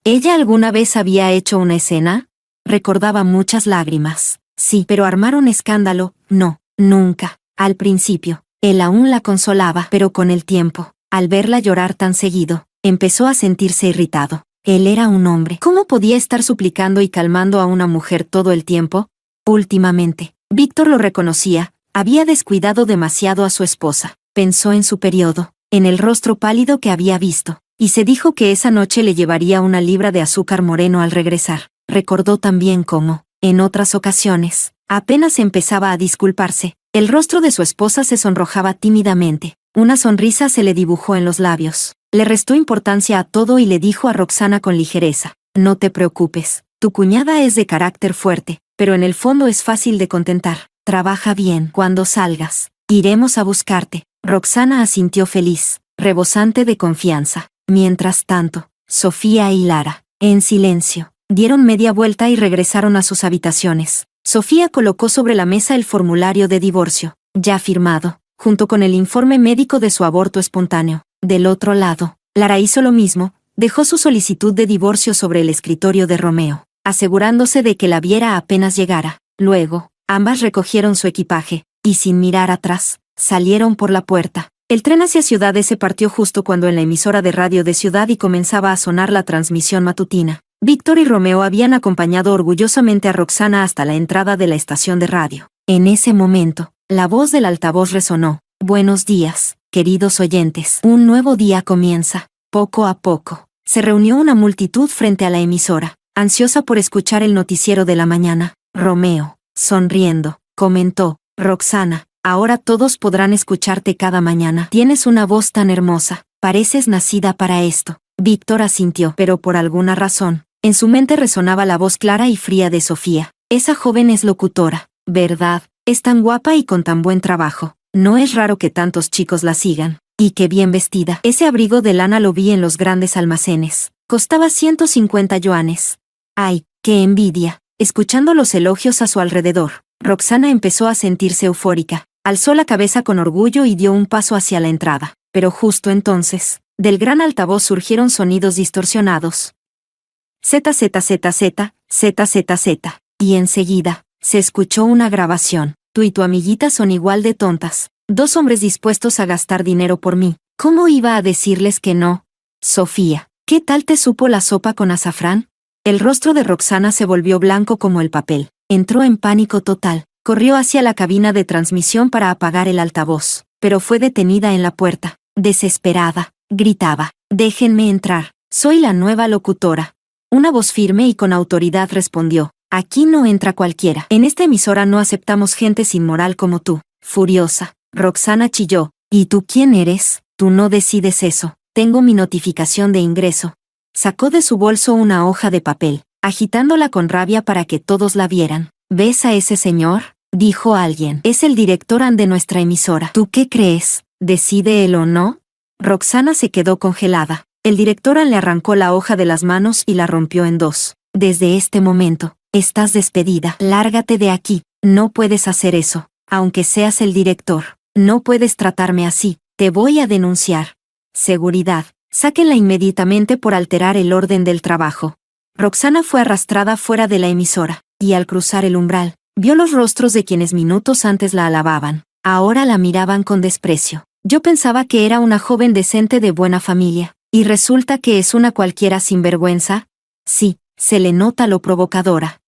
¿Ella alguna vez había hecho una escena? Recordaba muchas lágrimas. Sí, pero armar un escándalo, no, nunca. Al principio, él aún la consolaba, pero con el tiempo, al verla llorar tan seguido, empezó a sentirse irritado. Él era un hombre. ¿Cómo podía estar suplicando y calmando a una mujer todo el tiempo? Últimamente, Víctor lo reconocía, había descuidado demasiado a su esposa. Pensó en su periodo, en el rostro pálido que había visto, y se dijo que esa noche le llevaría una libra de azúcar moreno al regresar. Recordó también cómo, en otras ocasiones, apenas empezaba a disculparse, el rostro de su esposa se sonrojaba tímidamente. Una sonrisa se le dibujó en los labios. Le restó importancia a todo y le dijo a Roxana con ligereza: no te preocupes, tu cuñada es de carácter fuerte, pero en el fondo es fácil de contentar. Trabaja bien. Cuando salgas, iremos a buscarte. Roxana asintió feliz, rebosante de confianza. Mientras tanto, Sofía y Lara, en silencio, dieron media vuelta y regresaron a sus habitaciones. Sofía colocó sobre la mesa el formulario de divorcio, ya firmado, junto con el informe médico de su aborto espontáneo. Del otro lado, Lara hizo lo mismo, dejó su solicitud de divorcio sobre el escritorio de Romeo, asegurándose de que la viera apenas llegara. Luego, ambas recogieron su equipaje, y sin mirar atrás, salieron por la puerta. El tren hacia Ciudad se partió justo cuando en la emisora de radio de Ciudad y comenzaba a sonar la transmisión matutina. Víctor y Romeo habían acompañado orgullosamente a Roxana hasta la entrada de la estación de radio. En ese momento, la voz del altavoz resonó. Buenos días, queridos oyentes. Un nuevo día comienza. Poco a poco, se reunió una multitud frente a la emisora, ansiosa por escuchar el noticiero de la mañana. Romeo, sonriendo, comentó: Roxana, ahora todos podrán escucharte cada mañana. Tienes una voz tan hermosa, pareces nacida para esto. Víctor asintió, pero por alguna razón, en su mente resonaba la voz clara y fría de Sofía. Esa joven es locutora, ¿verdad? Es tan guapa y con tan buen trabajo. No es raro que tantos chicos la sigan. Y qué bien vestida. Ese abrigo de lana lo vi en los grandes almacenes. Costaba 150 yuanes. ¡Ay, qué envidia! Escuchando los elogios a su alrededor, Roxana empezó a sentirse eufórica. Alzó la cabeza con orgullo y dio un paso hacia la entrada. Pero justo entonces, del gran altavoz surgieron sonidos distorsionados. ZZZZ, ZZZ. Y enseguida, se escuchó una grabación. Tú y tu amiguita son igual de tontas. Dos hombres dispuestos a gastar dinero por mí. ¿Cómo iba a decirles que no? Sofía, ¿qué tal te supo la sopa con azafrán? El rostro de Roxana se volvió blanco como el papel. Entró en pánico total. Corrió hacia la cabina de transmisión para apagar el altavoz, pero fue detenida en la puerta. Desesperada, gritaba: déjenme entrar. Soy la nueva locutora. Una voz firme y con autoridad respondió: aquí no entra cualquiera. En esta emisora no aceptamos gente sin moral como tú. Furiosa, Roxana chilló: ¿y tú quién eres? Tú no decides eso. Tengo mi notificación de ingreso. Sacó de su bolso una hoja de papel, agitándola con rabia para que todos la vieran. ¿Ves a ese señor?, dijo alguien. Es el director de nuestra emisora. ¿Tú qué crees? ¿Decide él o no? Roxana se quedó congelada. El director le arrancó la hoja de las manos y la rompió en dos. Desde este momento, estás despedida. Lárgate de aquí. No puedes hacer eso. Aunque seas el director, no puedes tratarme así. Te voy a denunciar. Seguridad. Sáquenla inmediatamente por alterar el orden del trabajo. Roxana fue arrastrada fuera de la emisora, y al cruzar el umbral, vio los rostros de quienes minutos antes la alababan. Ahora la miraban con desprecio. Yo pensaba que era una joven decente de buena familia, y resulta que es una cualquiera sinvergüenza. Sí, se le nota lo provocadora.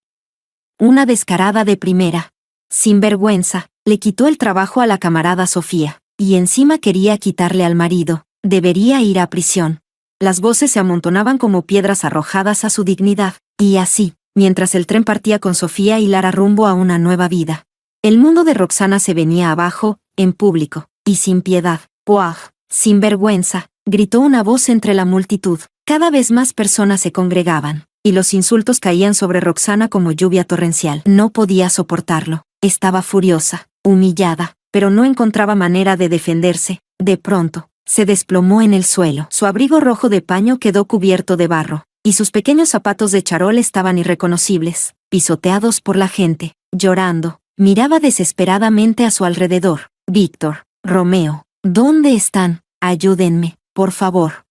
Una descarada de primera. Sinvergüenza, le quitó el trabajo a la camarada Sofía, y encima quería quitarle al marido. Debería ir a prisión. Las voces se amontonaban como piedras arrojadas a su dignidad, y así, mientras el tren partía con Sofía y Lara rumbo a una nueva vida, El mundo de Roxana se venía abajo, en público, y sin piedad. ¡Puaj! Sin vergüenza, gritó una voz entre la multitud. Cada vez más personas se congregaban, y los insultos caían sobre Roxana como lluvia torrencial. No podía soportarlo. Estaba furiosa, humillada, pero no encontraba manera de defenderse. De pronto, se desplomó en el suelo. Su abrigo rojo de paño quedó cubierto de barro, y sus pequeños zapatos de charol estaban irreconocibles, pisoteados por la gente. Llorando, miraba desesperadamente a su alrededor. Víctor, Romeo, ¿dónde están? Ayúdenme, por favor.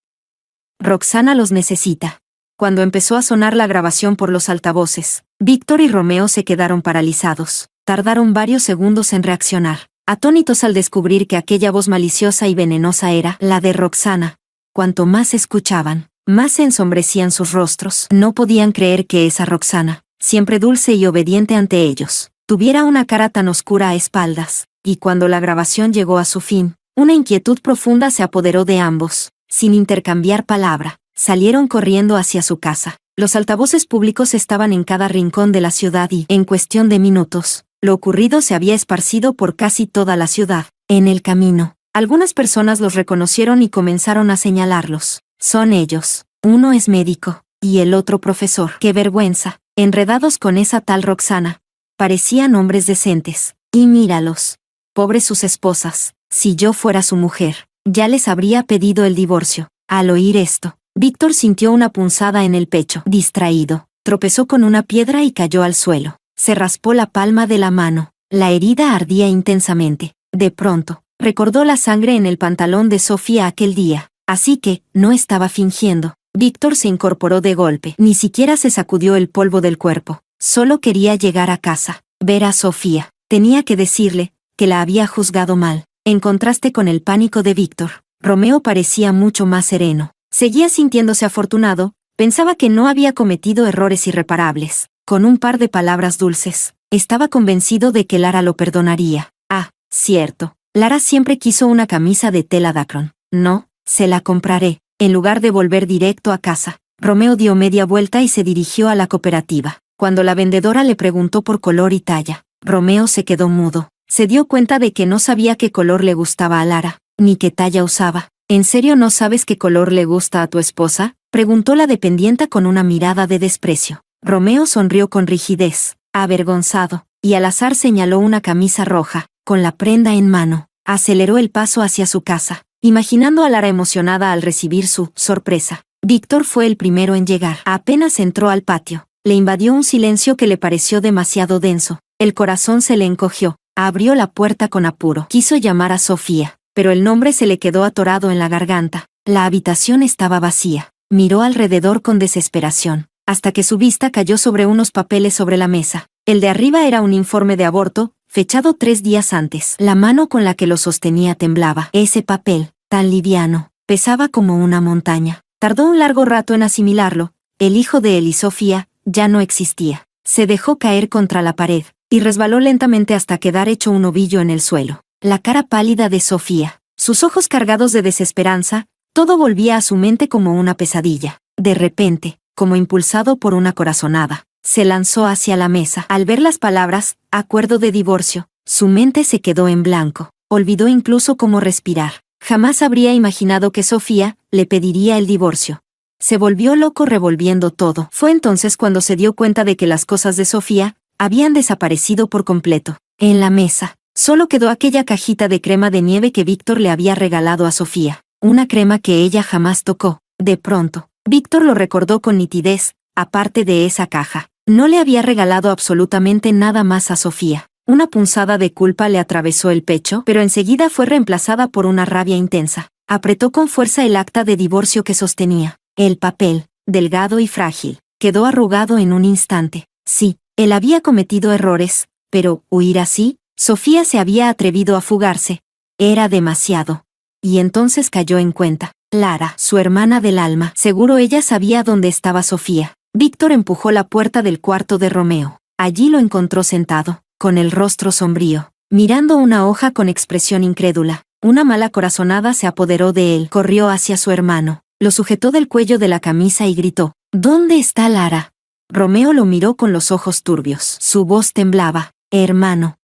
Roxana los necesita. Cuando empezó a sonar la grabación por los altavoces, Víctor y Romeo se quedaron paralizados. Tardaron varios segundos en reaccionar, atónitos al descubrir que aquella voz maliciosa y venenosa era la de Roxana. Cuanto más escuchaban, más se ensombrecían sus rostros. No podían creer que esa Roxana, siempre dulce y obediente ante ellos, tuviera una cara tan oscura a espaldas. Y cuando la grabación llegó a su fin, una inquietud profunda se apoderó de ambos. Sin intercambiar palabra, salieron corriendo hacia su casa. Los altavoces públicos estaban en cada rincón de la ciudad y, en cuestión de minutos, lo ocurrido se había esparcido por casi toda la ciudad. En el camino, algunas personas los reconocieron y comenzaron a señalarlos. Son ellos. Uno es médico, y el otro profesor. ¡Qué vergüenza! Enredados con esa tal Roxana. Parecían hombres decentes. Y míralos. Pobres sus esposas. Si yo fuera su mujer, ya les habría pedido el divorcio. Al oír esto, Víctor sintió una punzada en el pecho. Distraído, tropezó con una piedra y cayó al suelo. Se raspó la palma de la mano. La herida ardía intensamente. De pronto, recordó la sangre en el pantalón de Sofía aquel día. Así que, no estaba fingiendo. Víctor se incorporó de golpe. Ni siquiera se sacudió el polvo del cuerpo. Solo quería llegar a casa, ver a Sofía. Tenía que decirle que la había juzgado mal. En contraste con el pánico de Víctor, Romeo parecía mucho más sereno. Seguía sintiéndose afortunado, pensaba que no había cometido errores irreparables. Con un par de palabras dulces, estaba convencido de que Lara lo perdonaría. Ah, cierto, Lara siempre quiso una camisa de tela Dacron. No, se la compraré. En lugar de volver directo a casa, Romeo dio media vuelta y se dirigió a la cooperativa. Cuando la vendedora le preguntó por color y talla, Romeo se quedó mudo. Se dio cuenta de que no sabía qué color le gustaba a Lara, ni qué talla usaba. ¿En serio no sabes qué color le gusta a tu esposa?, preguntó la dependienta con una mirada de desprecio. Romeo sonrió con rigidez, avergonzado, y al azar señaló una camisa roja. Con la prenda en mano, aceleró el paso hacia su casa, imaginando a Lara emocionada al recibir su sorpresa. Víctor fue el primero en llegar. Apenas entró al patio, le invadió un silencio que le pareció demasiado denso. El corazón se le encogió. Abrió la puerta con apuro. Quiso llamar a Sofía, pero el nombre se le quedó atorado en la garganta. La habitación estaba vacía. Miró alrededor con desesperación, hasta que su vista cayó sobre unos papeles sobre la mesa. El de arriba era un informe de aborto, fechado 3 días antes. La mano con la que lo sostenía temblaba. Ese papel, tan liviano, pesaba como una montaña. Tardó un largo rato en asimilarlo. El hijo de él y Sofía ya no existía. Se dejó caer contra la pared y resbaló lentamente hasta quedar hecho un ovillo en el suelo. La cara pálida de Sofía, sus ojos cargados de desesperanza, todo volvía a su mente como una pesadilla. De repente, como impulsado por una corazonada, se lanzó hacia la mesa. Al ver las palabras, acuerdo de divorcio, su mente se quedó en blanco. Olvidó incluso cómo respirar. Jamás habría imaginado que Sofía le pediría el divorcio. Se volvió loco revolviendo todo. Fue entonces cuando se dio cuenta de que las cosas de Sofía habían desaparecido por completo. En la mesa, solo quedó aquella cajita de crema de nieve que Víctor le había regalado a Sofía. Una crema que ella jamás tocó. De pronto, Víctor lo recordó con nitidez. Aparte de esa caja, no le había regalado absolutamente nada más a Sofía. Una punzada de culpa le atravesó el pecho, pero enseguida fue reemplazada por una rabia intensa. Apretó con fuerza el acta de divorcio que sostenía. El papel, delgado y frágil, quedó arrugado en un instante. Sí, él había cometido errores, pero, huir así, Sofía se había atrevido a fugarse. Era demasiado. Y entonces cayó en cuenta. Lara, su hermana del alma, seguro ella sabía dónde estaba Sofía. Víctor empujó la puerta del cuarto de Romeo. Allí lo encontró sentado, con el rostro sombrío, mirando una hoja con expresión incrédula. Una mala corazonada se apoderó de él. Corrió hacia su hermano, lo sujetó del cuello de la camisa y gritó: ¿Dónde está Lara? Romeo lo miró con los ojos turbios. Su voz temblaba. Hermano.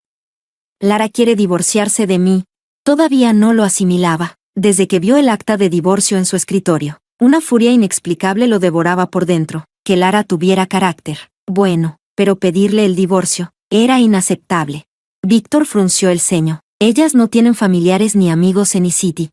Lara quiere divorciarse de mí. Todavía no lo asimilaba. Desde que vio el acta de divorcio en su escritorio, una furia inexplicable lo devoraba por dentro. Que Lara tuviera carácter. Bueno, pero pedirle el divorcio era inaceptable. Víctor frunció el ceño. Ellas no tienen familiares ni amigos en E-City.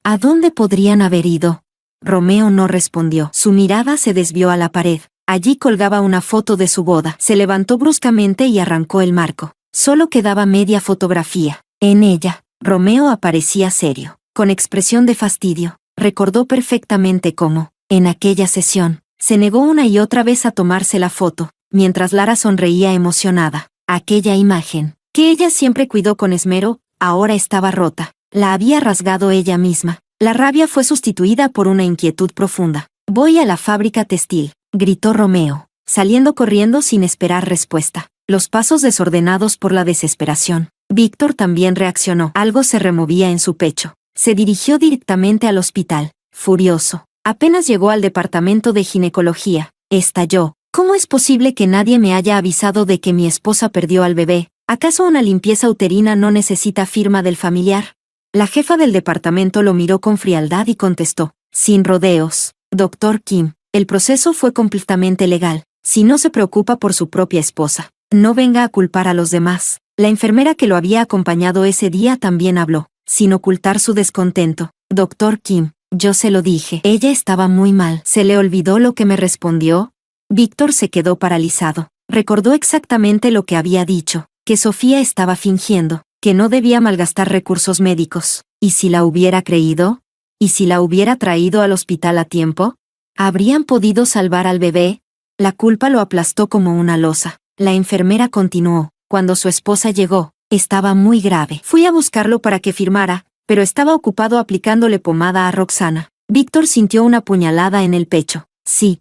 ¿A dónde podrían haber ido? Romeo no respondió. Su mirada se desvió a la pared. Allí colgaba una foto de su boda. Se levantó bruscamente y arrancó el marco. Solo quedaba media fotografía. En ella, Romeo aparecía serio, con expresión de fastidio. Recordó perfectamente cómo, en aquella sesión, se negó una y otra vez a tomarse la foto, mientras Lara sonreía emocionada. Aquella imagen, que ella siempre cuidó con esmero, ahora estaba rota. La había rasgado ella misma. La rabia fue sustituida por una inquietud profunda. «Voy a la fábrica textil», gritó Romeo, saliendo corriendo sin esperar respuesta. Los pasos desordenados por la desesperación. Víctor también reaccionó. Algo se removía en su pecho. Se dirigió directamente al hospital, furioso. Apenas llegó al departamento de ginecología, estalló. ¿Cómo es posible que nadie me haya avisado de que mi esposa perdió al bebé? ¿Acaso una limpieza uterina no necesita firma del familiar? La jefa del departamento lo miró con frialdad y contestó, sin rodeos, Dr. Kim, el proceso fue completamente legal. Si no se preocupa por su propia esposa, no venga a culpar a los demás. La enfermera que lo había acompañado ese día también habló, sin ocultar su descontento. Dr. Kim, yo se lo dije. Ella estaba muy mal. ¿Se le olvidó lo que me respondió? Víctor se quedó paralizado. Recordó exactamente lo que había dicho, que Sofía estaba fingiendo, que no debía malgastar recursos médicos. ¿Y si la hubiera creído? ¿Y si la hubiera traído al hospital a tiempo? ¿Habrían podido salvar al bebé? La culpa lo aplastó como una losa. La enfermera continuó. Cuando su esposa llegó, estaba muy grave. Fui a buscarlo para que firmara, pero estaba ocupado aplicándole pomada a Roxana. Víctor sintió una puñalada en el pecho. Sí.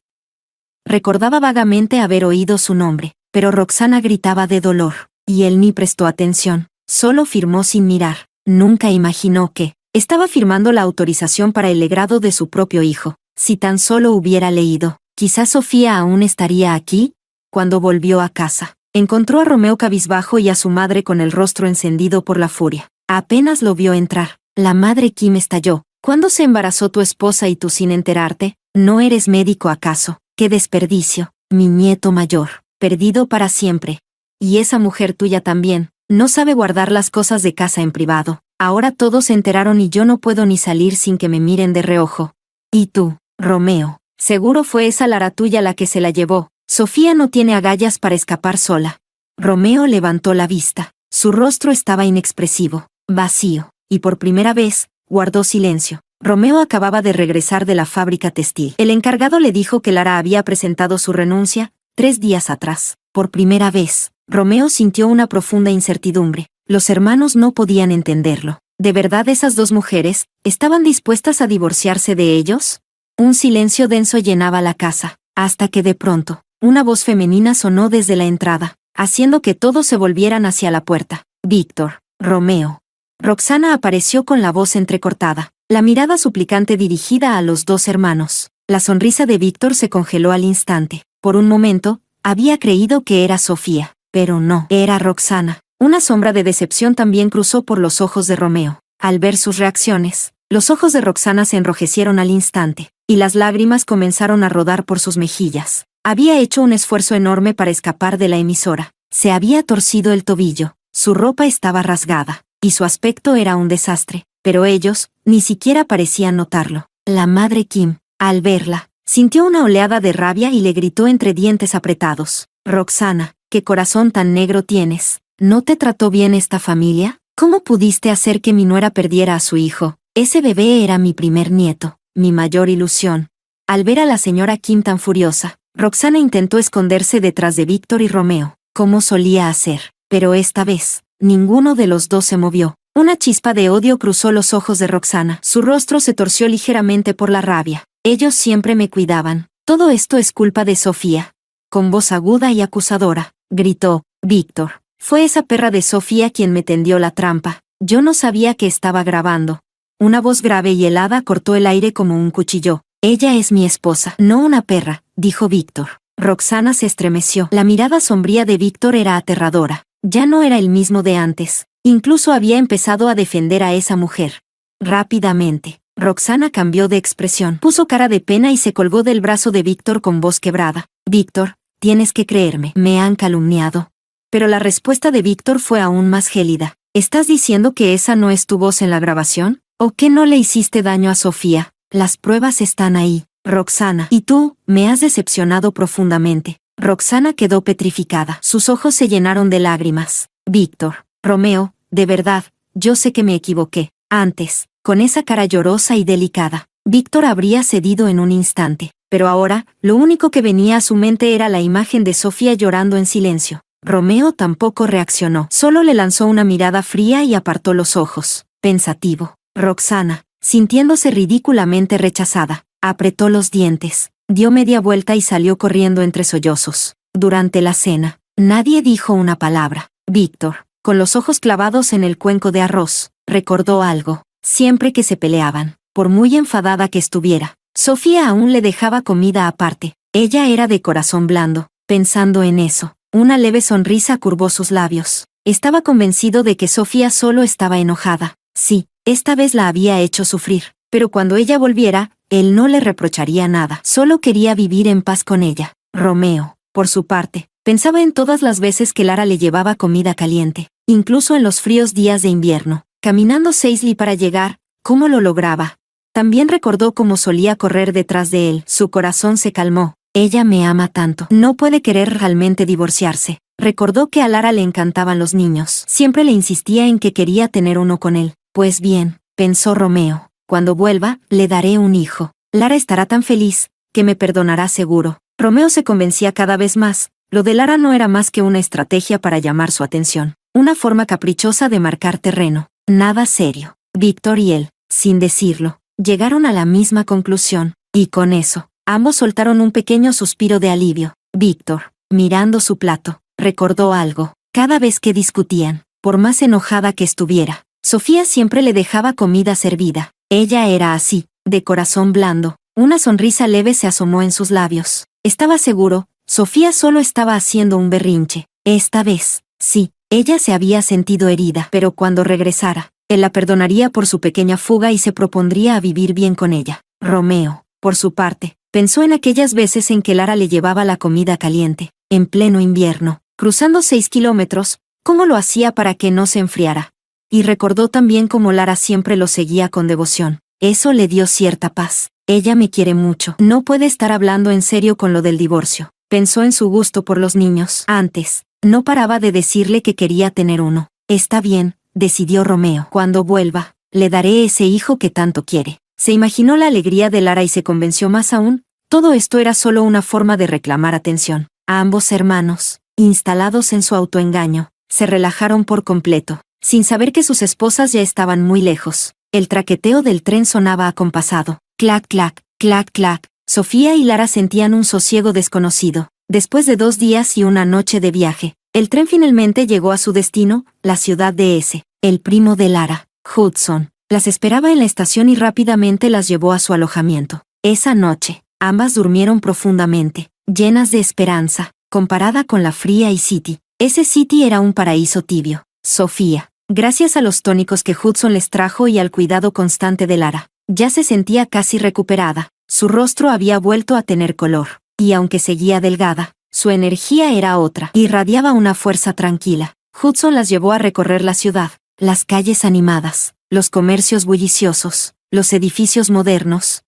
Recordaba vagamente haber oído su nombre, pero Roxana gritaba de dolor, y él ni prestó atención. Solo firmó sin mirar. Nunca imaginó que estaba firmando la autorización para el legrado de su propio hijo. Si tan solo hubiera leído, quizás Sofía aún estaría aquí. Cuando volvió a casa, encontró a Romeo cabizbajo y a su madre con el rostro encendido por la furia. Apenas lo vio entrar, la madre Kim estalló. ¿Cuándo se embarazó tu esposa y tú sin enterarte? ¿No eres médico acaso? ¡Qué desperdicio! Mi nieto mayor, perdido para siempre. Y esa mujer tuya también. No sabe guardar las cosas de casa en privado. Ahora todos se enteraron y yo no puedo ni salir sin que me miren de reojo. Y tú, Romeo, seguro fue esa Lara tuya la que se la llevó. Sofía no tiene agallas para escapar sola. Romeo levantó la vista. Su rostro estaba inexpresivo, vacío, y por primera vez, guardó silencio. Romeo acababa de regresar de la fábrica textil. El encargado le dijo que Lara había presentado su renuncia 3 días atrás. Por primera vez, Romeo sintió una profunda incertidumbre. Los hermanos no podían entenderlo. ¿De verdad esas dos mujeres estaban dispuestas a divorciarse de ellos? Un silencio denso llenaba la casa, hasta que de pronto, una voz femenina sonó desde la entrada, haciendo que todos se volvieran hacia la puerta. Víctor, Romeo. Roxana apareció con la voz entrecortada, la mirada suplicante dirigida a los dos hermanos. La sonrisa de Víctor se congeló al instante. Por un momento, había creído que era Sofía, pero no, era Roxana. Una sombra de decepción también cruzó por los ojos de Romeo. Al ver sus reacciones, los ojos de Roxana se enrojecieron al instante, y las lágrimas comenzaron a rodar por sus mejillas. Había hecho un esfuerzo enorme para escapar de la emisora. Se había torcido el tobillo, su ropa estaba rasgada, y su aspecto era un desastre, pero ellos ni siquiera parecían notarlo. La madre Kim, al verla, sintió una oleada de rabia y le gritó entre dientes apretados. Roxana, ¿qué corazón tan negro tienes? ¿No te trató bien esta familia? ¿Cómo pudiste hacer que mi nuera perdiera a su hijo? Ese bebé era mi primer nieto, mi mayor ilusión. Al ver a la señora Kim tan furiosa, Roxana intentó esconderse detrás de Víctor y Romeo, como solía hacer, pero esta vez, ninguno de los dos se movió. Una chispa de odio cruzó los ojos de Roxana. Su rostro se torció ligeramente por la rabia. Ellos siempre me cuidaban. Todo esto es culpa de Sofía. Con voz aguda y acusadora, gritó, Víctor. Fue esa perra de Sofía quien me tendió la trampa. Yo no sabía que estaba grabando. Una voz grave y helada cortó el aire como un cuchillo. Ella es mi esposa, no una perra, dijo Víctor. Roxana se estremeció. La mirada sombría de Víctor era aterradora. Ya no era el mismo de antes. Incluso había empezado a defender a esa mujer. Rápidamente, Roxana cambió de expresión, puso cara de pena y se colgó del brazo de Víctor con voz quebrada. Víctor, tienes que creerme, me han calumniado. Pero la respuesta de Víctor fue aún más gélida. ¿Estás diciendo que esa no es tu voz en la grabación? ¿O que no le hiciste daño a Sofía? Las pruebas están ahí, Roxana. Y tú, me has decepcionado profundamente. Roxana quedó petrificada. Sus ojos se llenaron de lágrimas. Víctor, Romeo, de verdad, yo sé que me equivoqué. Antes, con esa cara llorosa y delicada, Víctor habría cedido en un instante. Pero ahora, lo único que venía a su mente era la imagen de Sofía llorando en silencio. Romeo tampoco reaccionó. Solo le lanzó una mirada fría y apartó los ojos. Pensativo. Roxana, sintiéndose ridículamente rechazada, apretó los dientes, dio media vuelta y salió corriendo entre sollozos. Durante la cena, nadie dijo una palabra. Víctor, con los ojos clavados en el cuenco de arroz, recordó algo. Siempre que se peleaban, por muy enfadada que estuviera, Sofía aún le dejaba comida aparte. Ella era de corazón blando. Pensando en eso, una leve sonrisa curvó sus labios. Estaba convencido de que Sofía solo estaba enojada. Sí, esta vez la había hecho sufrir, pero cuando ella volviera, él no le reprocharía nada. Solo quería vivir en paz con ella. Romeo, por su parte, pensaba en todas las veces que Lara le llevaba comida caliente, incluso en los fríos días de invierno. Caminando 6 li para llegar, ¿cómo lo lograba? También recordó cómo solía correr detrás de él. Su corazón se calmó. Ella me ama tanto. No puede querer realmente divorciarse. Recordó que a Lara le encantaban los niños. Siempre le insistía en que quería tener uno con él. Pues bien, pensó Romeo, cuando vuelva, le daré un hijo. Lara estará tan feliz, que me perdonará seguro. Romeo se convencía cada vez más. Lo de Lara no era más que una estrategia para llamar su atención. Una forma caprichosa de marcar terreno. Nada serio. Víctor y él, sin decirlo, llegaron a la misma conclusión. Y con eso, ambos soltaron un pequeño suspiro de alivio. Víctor, mirando su plato, recordó algo. Cada vez que discutían, por más enojada que estuviera, Sofía siempre le dejaba comida servida. Ella era así, de corazón blando. Una sonrisa leve se asomó en sus labios. Estaba seguro, Sofía solo estaba haciendo un berrinche. Esta vez, sí, ella se había sentido herida, pero cuando regresara, él la perdonaría por su pequeña fuga y se propondría a vivir bien con ella. Romeo, por su parte, pensó en aquellas veces en que Lara le llevaba la comida caliente, en pleno invierno, cruzando 6 kilómetros, cómo lo hacía para que no se enfriara. Y recordó también cómo Lara siempre lo seguía con devoción. Eso le dio cierta paz. Ella me quiere mucho. No puede estar hablando en serio con lo del divorcio. Pensó en su gusto por los niños. Antes, no paraba de decirle que quería tener uno. Está bien, decidió Romeo. Cuando vuelva, le daré ese hijo que tanto quiere. Se imaginó la alegría de Lara y se convenció más aún. Todo esto era solo una forma de reclamar atención. A ambos hermanos, instalados en su autoengaño, se relajaron por completo, sin saber que sus esposas ya estaban muy lejos. El traqueteo del tren sonaba acompasado. Clac, clac, clac, clac. Sofía y Lara sentían un sosiego desconocido. Después de 2 días y una noche de viaje, el tren finalmente llegó a su destino, la ciudad de S. El primo de Lara, Hudson, las esperaba en la estación y rápidamente las llevó a su alojamiento. Esa noche, ambas durmieron profundamente, llenas de esperanza, comparada con la fría City. Ese City era un paraíso tibio. Sofía, gracias a los tónicos que Hudson les trajo y al cuidado constante de Lara, ya se sentía casi recuperada. Su rostro había vuelto a tener color, y aunque seguía delgada, su energía era otra. Irradiaba una fuerza tranquila. Hudson las llevó a recorrer la ciudad, las calles animadas, los comercios bulliciosos, los edificios modernos.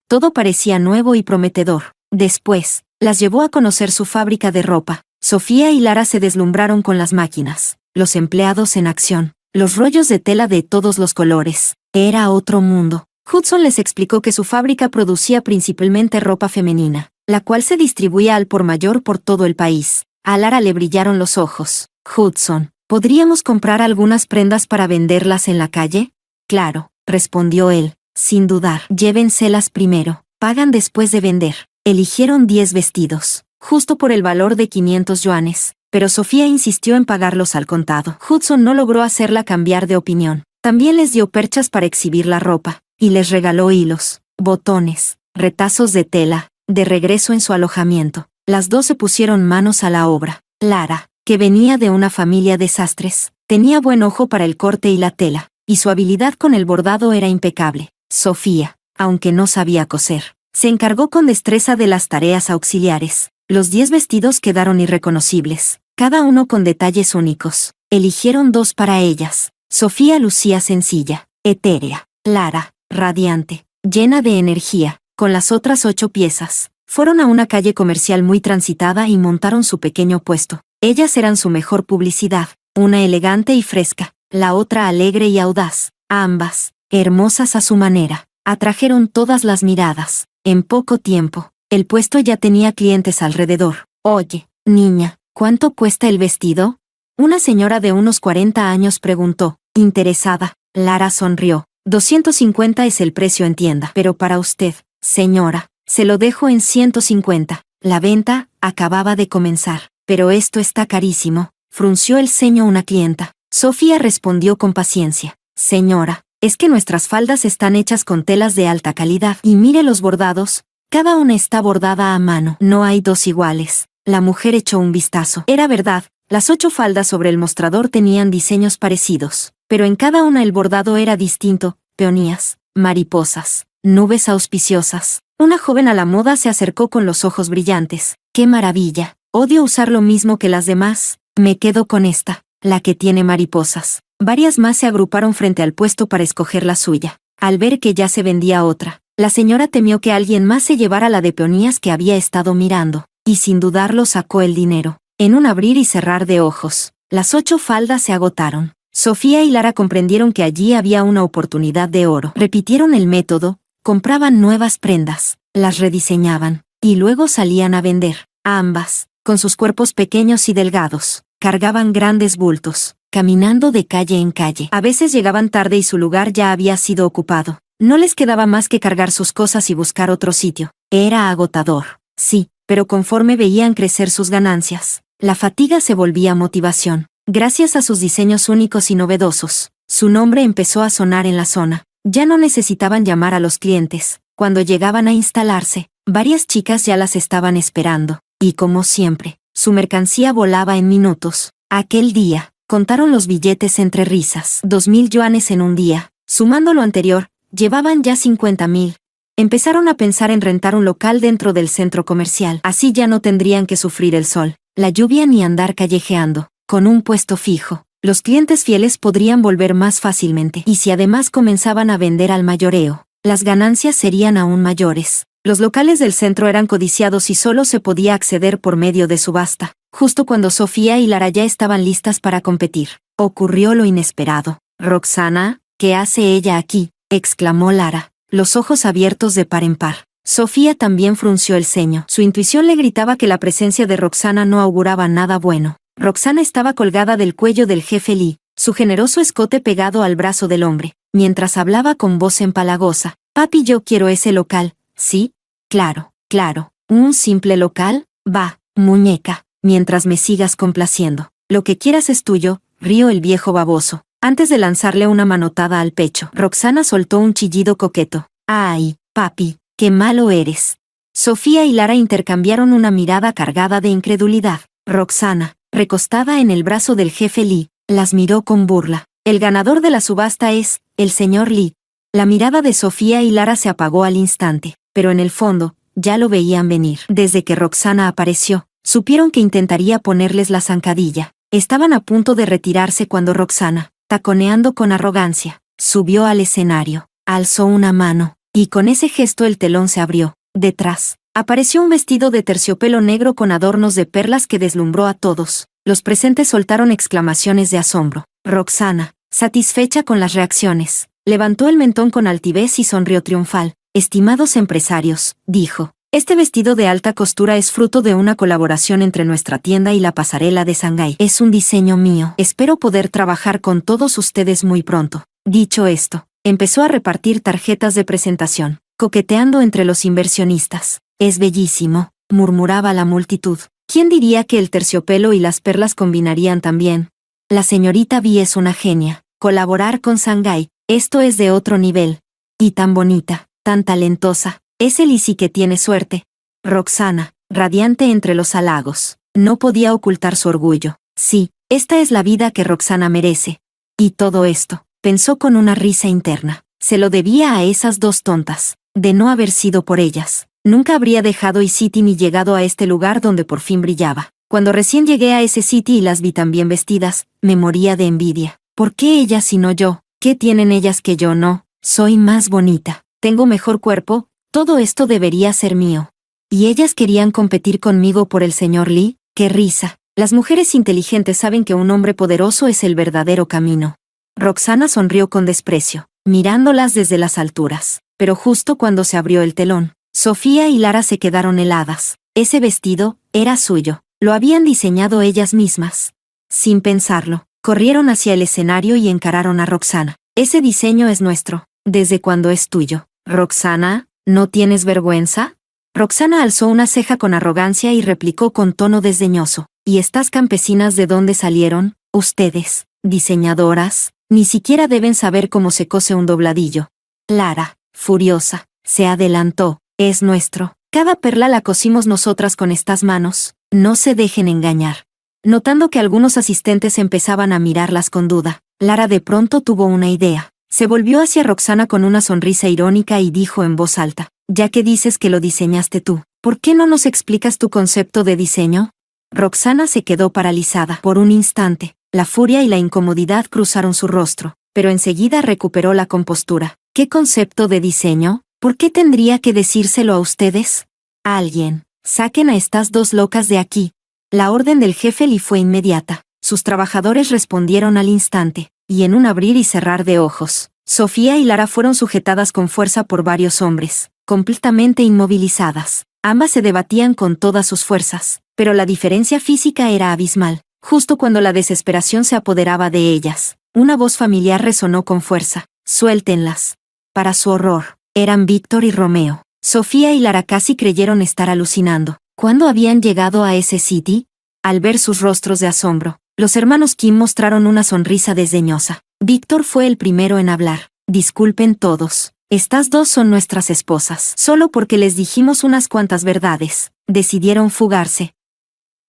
Todo parecía nuevo y prometedor. Después, las llevó a conocer su fábrica de ropa. Sofía y Lara se deslumbraron con las máquinas, los empleados en acción, los rollos de tela de todos los colores. Era otro mundo. Hudson les explicó que su fábrica producía principalmente ropa femenina, la cual se distribuía al por mayor por todo el país. A Lara le brillaron los ojos. Hudson, ¿podríamos comprar algunas prendas para venderlas en la calle? Claro, respondió él, sin dudar. Llévenselas primero, pagan después de vender. Eligieron 10 vestidos, justo por el valor de 500 yuanes, pero Sofía insistió en pagarlos al contado. Hudson no logró hacerla cambiar de opinión. También les dio perchas para exhibir la ropa, y les regaló hilos, botones, retazos de tela. De regreso en su alojamiento, las dos se pusieron manos a la obra. Lara, que venía de una familia de sastres. Tenía buen ojo para el corte y la tela, y su habilidad con el bordado era impecable. Sofía, aunque no sabía coser, se encargó con destreza de las tareas auxiliares. Los 10 vestidos quedaron irreconocibles, cada uno con detalles únicos. Eligieron 2 para ellas. Sofía lucía sencilla, etérea. Lara, radiante, llena de energía. Con las otras 8 piezas, fueron a una calle comercial muy transitada y montaron su pequeño puesto. Ellas eran su mejor publicidad, una elegante y fresca, la otra alegre y audaz. Ambas, hermosas a su manera, atrajeron todas las miradas. En poco tiempo, el puesto ya tenía clientes alrededor. Oye, niña, ¿cuánto cuesta el vestido? Una señora de unos 40 años preguntó, interesada. Lara sonrió. 250 es el precio en tienda. Pero para usted, señora, se lo dejo en 150. La venta acababa de comenzar. Pero esto está carísimo, frunció el ceño una clienta. Sofía respondió con paciencia. Señora, es que nuestras faldas están hechas con telas de alta calidad. Y mire los bordados, cada una está bordada a mano. No hay 2 iguales. La mujer echó un vistazo. Era verdad, las 8 faldas sobre el mostrador tenían diseños parecidos, pero en cada una el bordado era distinto: peonías, mariposas, nubes auspiciosas. Una joven a la moda se acercó con los ojos brillantes. ¡Qué maravilla! Odio usar lo mismo que las demás. Me quedo con esta, la que tiene mariposas. Varias más se agruparon frente al puesto para escoger la suya. Al ver que ya se vendía otra, la señora temió que alguien más se llevara la de peonías que había estado mirando, y sin dudarlo sacó el dinero. En un abrir y cerrar de ojos, las 8 faldas se agotaron. Sofía y Lara comprendieron que allí había una oportunidad de oro. Repitieron el método, compraban nuevas prendas, las rediseñaban, y luego salían a vender. Ambas, con sus cuerpos pequeños y delgados, cargaban grandes bultos, caminando de calle en calle. A veces llegaban tarde y su lugar ya había sido ocupado. No les quedaba más que cargar sus cosas y buscar otro sitio. Era agotador, sí, pero conforme veían crecer sus ganancias, la fatiga se volvía motivación. Gracias a sus diseños únicos y novedosos, su nombre empezó a sonar en la zona. Ya no necesitaban llamar a los clientes. Cuando llegaban a instalarse, varias chicas ya las estaban esperando. Y como siempre, su mercancía volaba en minutos. Aquel día, contaron los billetes entre risas. 2.000 yuanes en un día. Sumando lo anterior, llevaban ya 50.000. Empezaron a pensar en rentar un local dentro del centro comercial. Así ya no tendrían que sufrir el sol, la lluvia ni andar callejeando. Con un puesto fijo, los clientes fieles podrían volver más fácilmente. Y si además comenzaban a vender al mayoreo, las ganancias serían aún mayores. Los locales del centro eran codiciados y solo se podía acceder por medio de subasta. Justo cuando Sofía y Lara ya estaban listas para competir, ocurrió lo inesperado. «Roxana, ¿qué hace ella aquí?», exclamó Lara, los ojos abiertos de par en par. Sofía también frunció el ceño. Su intuición le gritaba que la presencia de Roxana no auguraba nada bueno. Roxana estaba colgada del cuello del jefe Lee, su generoso escote pegado al brazo del hombre, mientras hablaba con voz empalagosa. «Papi, yo quiero ese local». «Sí, claro, claro. ¿Un simple local? Va, muñeca, mientras me sigas complaciendo. Lo que quieras es tuyo», rió el viejo baboso. Antes de lanzarle una manotada al pecho, Roxana soltó un chillido coqueto. «Ay, papi, qué malo eres». Sofía y Lara intercambiaron una mirada cargada de incredulidad. Roxana, recostada en el brazo del jefe Lee, las miró con burla. «El ganador de la subasta es el señor Lee». La mirada de Sofía y Lara se apagó al instante, pero en el fondo, ya lo veían venir. Desde que Roxana apareció, supieron que intentaría ponerles la zancadilla. Estaban a punto de retirarse cuando Roxana, taconeando con arrogancia, subió al escenario, alzó una mano, y con ese gesto el telón se abrió. Detrás, apareció un vestido de terciopelo negro con adornos de perlas que deslumbró a todos. Los presentes soltaron exclamaciones de asombro. Roxana, satisfecha con las reacciones, levantó el mentón con altivez y sonrió triunfal. «Estimados empresarios», dijo, «este vestido de alta costura es fruto de una colaboración entre nuestra tienda y la pasarela de Shanghái. Es un diseño mío. Espero poder trabajar con todos ustedes muy pronto». Dicho esto, empezó a repartir tarjetas de presentación, coqueteando entre los inversionistas. «Es bellísimo», murmuraba la multitud. «¿Quién diría que el terciopelo y las perlas combinarían tan bien? La señorita Vi es una genia. Colaborar con Shanghái, esto es de otro nivel. Y tan bonita, tan talentosa. Ese Lee sí que tiene suerte». Roxana, radiante entre los halagos, no podía ocultar su orgullo. Sí, esta es la vida que Roxana merece. Y todo esto, pensó con una risa interna, se lo debía a esas dos tontas. De no haber sido por ellas, nunca habría dejado E-City ni llegado a este lugar donde por fin brillaba. Cuando recién llegué a ese City y las vi tan bien vestidas, me moría de envidia. ¿Por qué ellas y no yo? ¿Qué tienen ellas que yo no? Soy más bonita, tengo mejor cuerpo, todo esto debería ser mío. ¿Y ellas querían competir conmigo por el señor Lee? ¡Qué risa! Las mujeres inteligentes saben que un hombre poderoso es el verdadero camino. Roxana sonrió con desprecio, mirándolas desde las alturas. Pero justo cuando se abrió el telón, Sofía y Lara se quedaron heladas. Ese vestido era suyo, lo habían diseñado ellas mismas. Sin pensarlo, corrieron hacia el escenario y encararon a Roxana. Ese diseño es nuestro. ¿Desde cuándo es tuyo? Roxana, ¿no tienes vergüenza? Roxana alzó una ceja con arrogancia y replicó con tono desdeñoso. ¿Y estas campesinas de dónde salieron? Ustedes, diseñadoras, ni siquiera deben saber cómo se cose un dobladillo. Lara, furiosa, se adelantó. Es nuestro. Cada perla la cosimos nosotras con estas manos. No se dejen engañar. Notando que algunos asistentes empezaban a mirarlas con duda, Lara de pronto tuvo una idea. Se volvió hacia Roxana con una sonrisa irónica y dijo en voz alta, ya que dices que lo diseñaste tú, ¿por qué no nos explicas tu concepto de diseño? Roxana se quedó paralizada. Por un instante, la furia y la incomodidad cruzaron su rostro, pero enseguida recuperó la compostura. ¿Qué concepto de diseño? ¿Por qué tendría que decírselo a ustedes? Alguien, saquen a estas dos locas de aquí. La orden del jefe Lee fue inmediata. Sus trabajadores respondieron al instante, y en un abrir y cerrar de ojos, Sofía y Lara fueron sujetadas con fuerza por varios hombres, completamente inmovilizadas. Ambas se debatían con todas sus fuerzas, pero la diferencia física era abismal. Justo cuando la desesperación se apoderaba de ellas, una voz familiar resonó con fuerza. Suéltenlas. Para su horror, eran Víctor y Romeo. Sofía y Lara casi creyeron estar alucinando. ¿Cuándo habían llegado a ese City? Al ver sus rostros de asombro, los hermanos Kim mostraron una sonrisa desdeñosa. Víctor fue el primero en hablar. Disculpen todos. Estas dos son nuestras esposas. Solo porque les dijimos unas cuantas verdades, decidieron fugarse.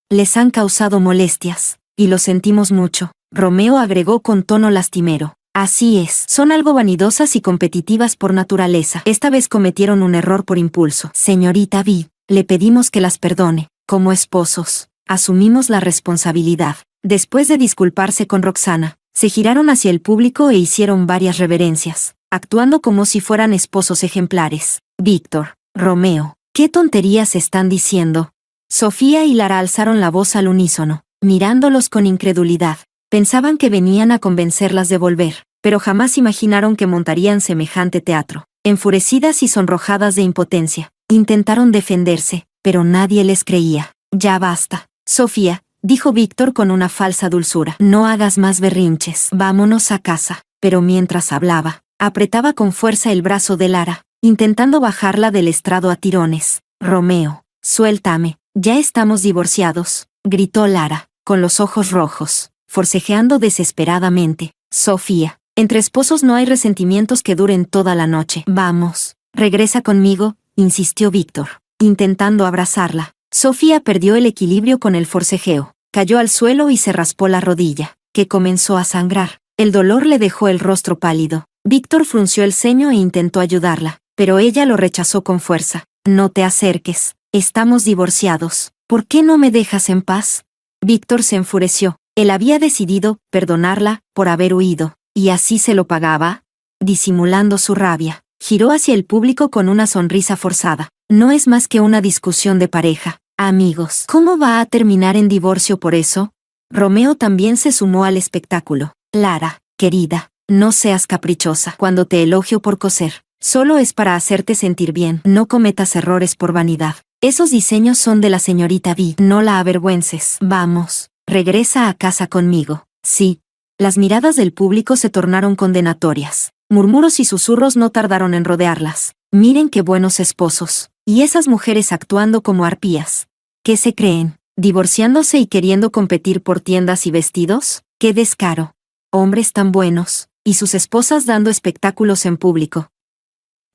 Les han causado molestias, y lo sentimos mucho, Romeo agregó con tono lastimero. Así es, son algo vanidosas y competitivas por naturaleza. Esta vez cometieron un error por impulso. Señorita Vi, le pedimos que las perdone. Como esposos, asumimos la responsabilidad. Después de disculparse con Roxana, se giraron hacia el público e hicieron varias reverencias, actuando como si fueran esposos ejemplares. Víctor, Romeo, ¿qué tonterías están diciendo? Sofía y Lara alzaron la voz al unísono, mirándolos con incredulidad. Pensaban que venían a convencerlas de volver, pero jamás imaginaron que montarían semejante teatro. Enfurecidas y sonrojadas de impotencia, intentaron defenderse, pero nadie les creía. Ya basta. Sofía, dijo Víctor con una falsa dulzura. No hagas más berrinches. Vámonos a casa. Pero mientras hablaba, apretaba con fuerza el brazo de Lara, intentando bajarla del estrado a tirones. Romeo, suéltame. Ya estamos divorciados, gritó Lara, con los ojos rojos, forcejeando desesperadamente. Sofía, entre esposos no hay resentimientos que duren toda la noche. Vamos, regresa conmigo, insistió Víctor, intentando abrazarla. Sofía perdió el equilibrio con el forcejeo, cayó al suelo y se raspó la rodilla, que comenzó a sangrar. El dolor le dejó el rostro pálido. Víctor frunció el ceño e intentó ayudarla, pero ella lo rechazó con fuerza. No te acerques, estamos divorciados. ¿Por qué no me dejas en paz? Víctor se enfureció. Él había decidido perdonarla por haber huido, y así se lo pagaba. Disimulando su rabia, giró hacia el público con una sonrisa forzada. No es más que una discusión de pareja. Amigos, ¿cómo va a terminar en divorcio por eso? Romeo también se sumó al espectáculo. Lara, querida, no seas caprichosa. Cuando te elogio por coser, solo es para hacerte sentir bien. No cometas errores por vanidad. Esos diseños son de la señorita Vi. No la avergüences. Vamos, regresa a casa conmigo. Sí. Las miradas del público se tornaron condenatorias. Murmuros y susurros no tardaron en rodearlas. Miren qué buenos esposos. Y esas mujeres actuando como arpías. ¿Qué se creen? ¿Divorciándose y queriendo competir por tiendas y vestidos? ¡Qué descaro! Hombres tan buenos, y sus esposas dando espectáculos en público.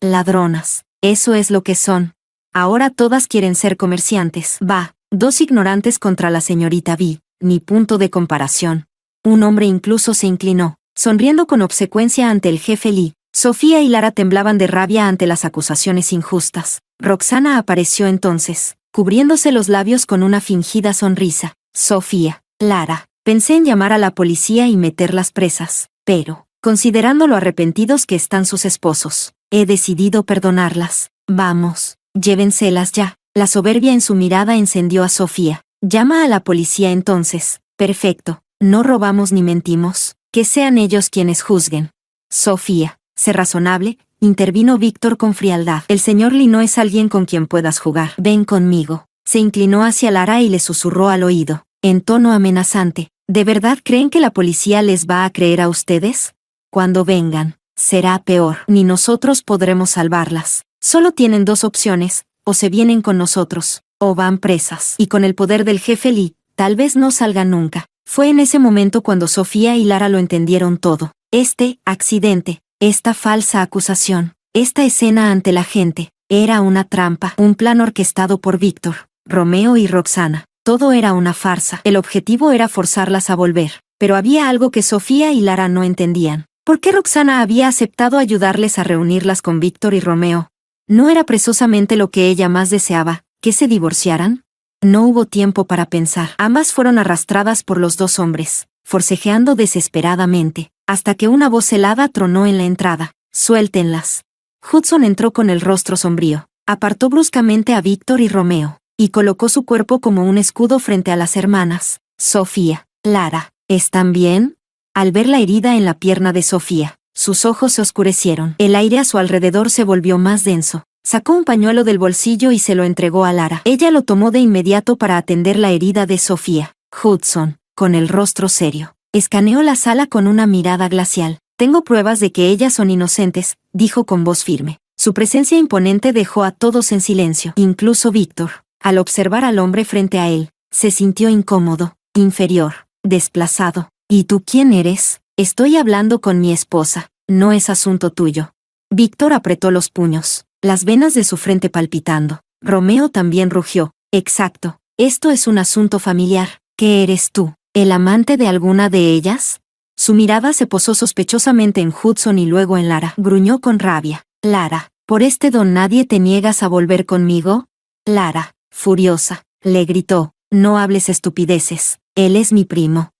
Ladronas, eso es lo que son. Ahora todas quieren ser comerciantes. Va, dos ignorantes contra la señorita Vi. ni punto de comparación. Un hombre incluso se inclinó, sonriendo con obsecuencia ante el jefe Lee. Sofía y Lara temblaban de rabia ante las acusaciones injustas. Roxana apareció entonces, cubriéndose los labios con una fingida sonrisa. Sofía, Lara, pensé en llamar a la policía y meterlas presas, pero, considerando lo arrepentidos que están sus esposos, he decidido perdonarlas. Vamos, llévenselas ya. La soberbia en su mirada encendió a Sofía. Llama a la policía entonces. Perfecto, no robamos ni mentimos. Que sean ellos quienes juzguen. Sofía, sé razonable, intervino Víctor con frialdad. El señor Lee no es alguien con quien puedas jugar. Ven conmigo. Se inclinó hacia Lara y le susurró al oído, en tono amenazante. ¿De verdad creen que la policía les va a creer a ustedes? Cuando vengan, será peor. Ni nosotros podremos salvarlas. Solo tienen dos opciones, o se vienen con nosotros, o van presas. Y con el poder del jefe Lee, tal vez no salgan nunca. Fue en ese momento cuando Sofía y Lara lo entendieron todo. Este accidente, esta falsa acusación, esta escena ante la gente, era una trampa, un plan orquestado por Víctor, Romeo y Roxana. Todo era una farsa. El objetivo era forzarlas a volver. Pero había algo que Sofía y Lara no entendían. ¿Por qué Roxana había aceptado ayudarles a reunirlas con Víctor y Romeo? ¿No era precisamente lo que ella más deseaba, que se divorciaran? No hubo tiempo para pensar. Ambas fueron arrastradas por los dos hombres, forcejeando desesperadamente, hasta que una voz helada tronó en la entrada. «Suéltenlas». Hudson entró con el rostro sombrío, apartó bruscamente a Víctor y Romeo, y colocó su cuerpo como un escudo frente a las hermanas. «Sofía, Lara, ¿están bien?» Al ver la herida en la pierna de Sofía, sus ojos se oscurecieron. El aire a su alrededor se volvió más denso. Sacó un pañuelo del bolsillo y se lo entregó a Lara. Ella lo tomó de inmediato para atender la herida de Sofía. Hudson, con el rostro serio, escaneó la sala con una mirada glacial. «Tengo pruebas de que ellas son inocentes», dijo con voz firme. Su presencia imponente dejó a todos en silencio, incluso Víctor. Al observar al hombre frente a él, se sintió incómodo, inferior, desplazado. «¿Y tú quién eres?» «Estoy hablando con mi esposa, no es asunto tuyo». Víctor apretó los puños, las venas de su frente palpitando. Romeo también rugió. «Exacto, esto es un asunto familiar. ¿Qué eres tú? ¿El amante de alguna de ellas?» Su mirada se posó sospechosamente en Hudson y luego en Lara. Gruñó con rabia. «Lara, ¿por este don nadie te niegas a volver conmigo?» Lara, furiosa, le gritó. «No hables estupideces, él es mi primo».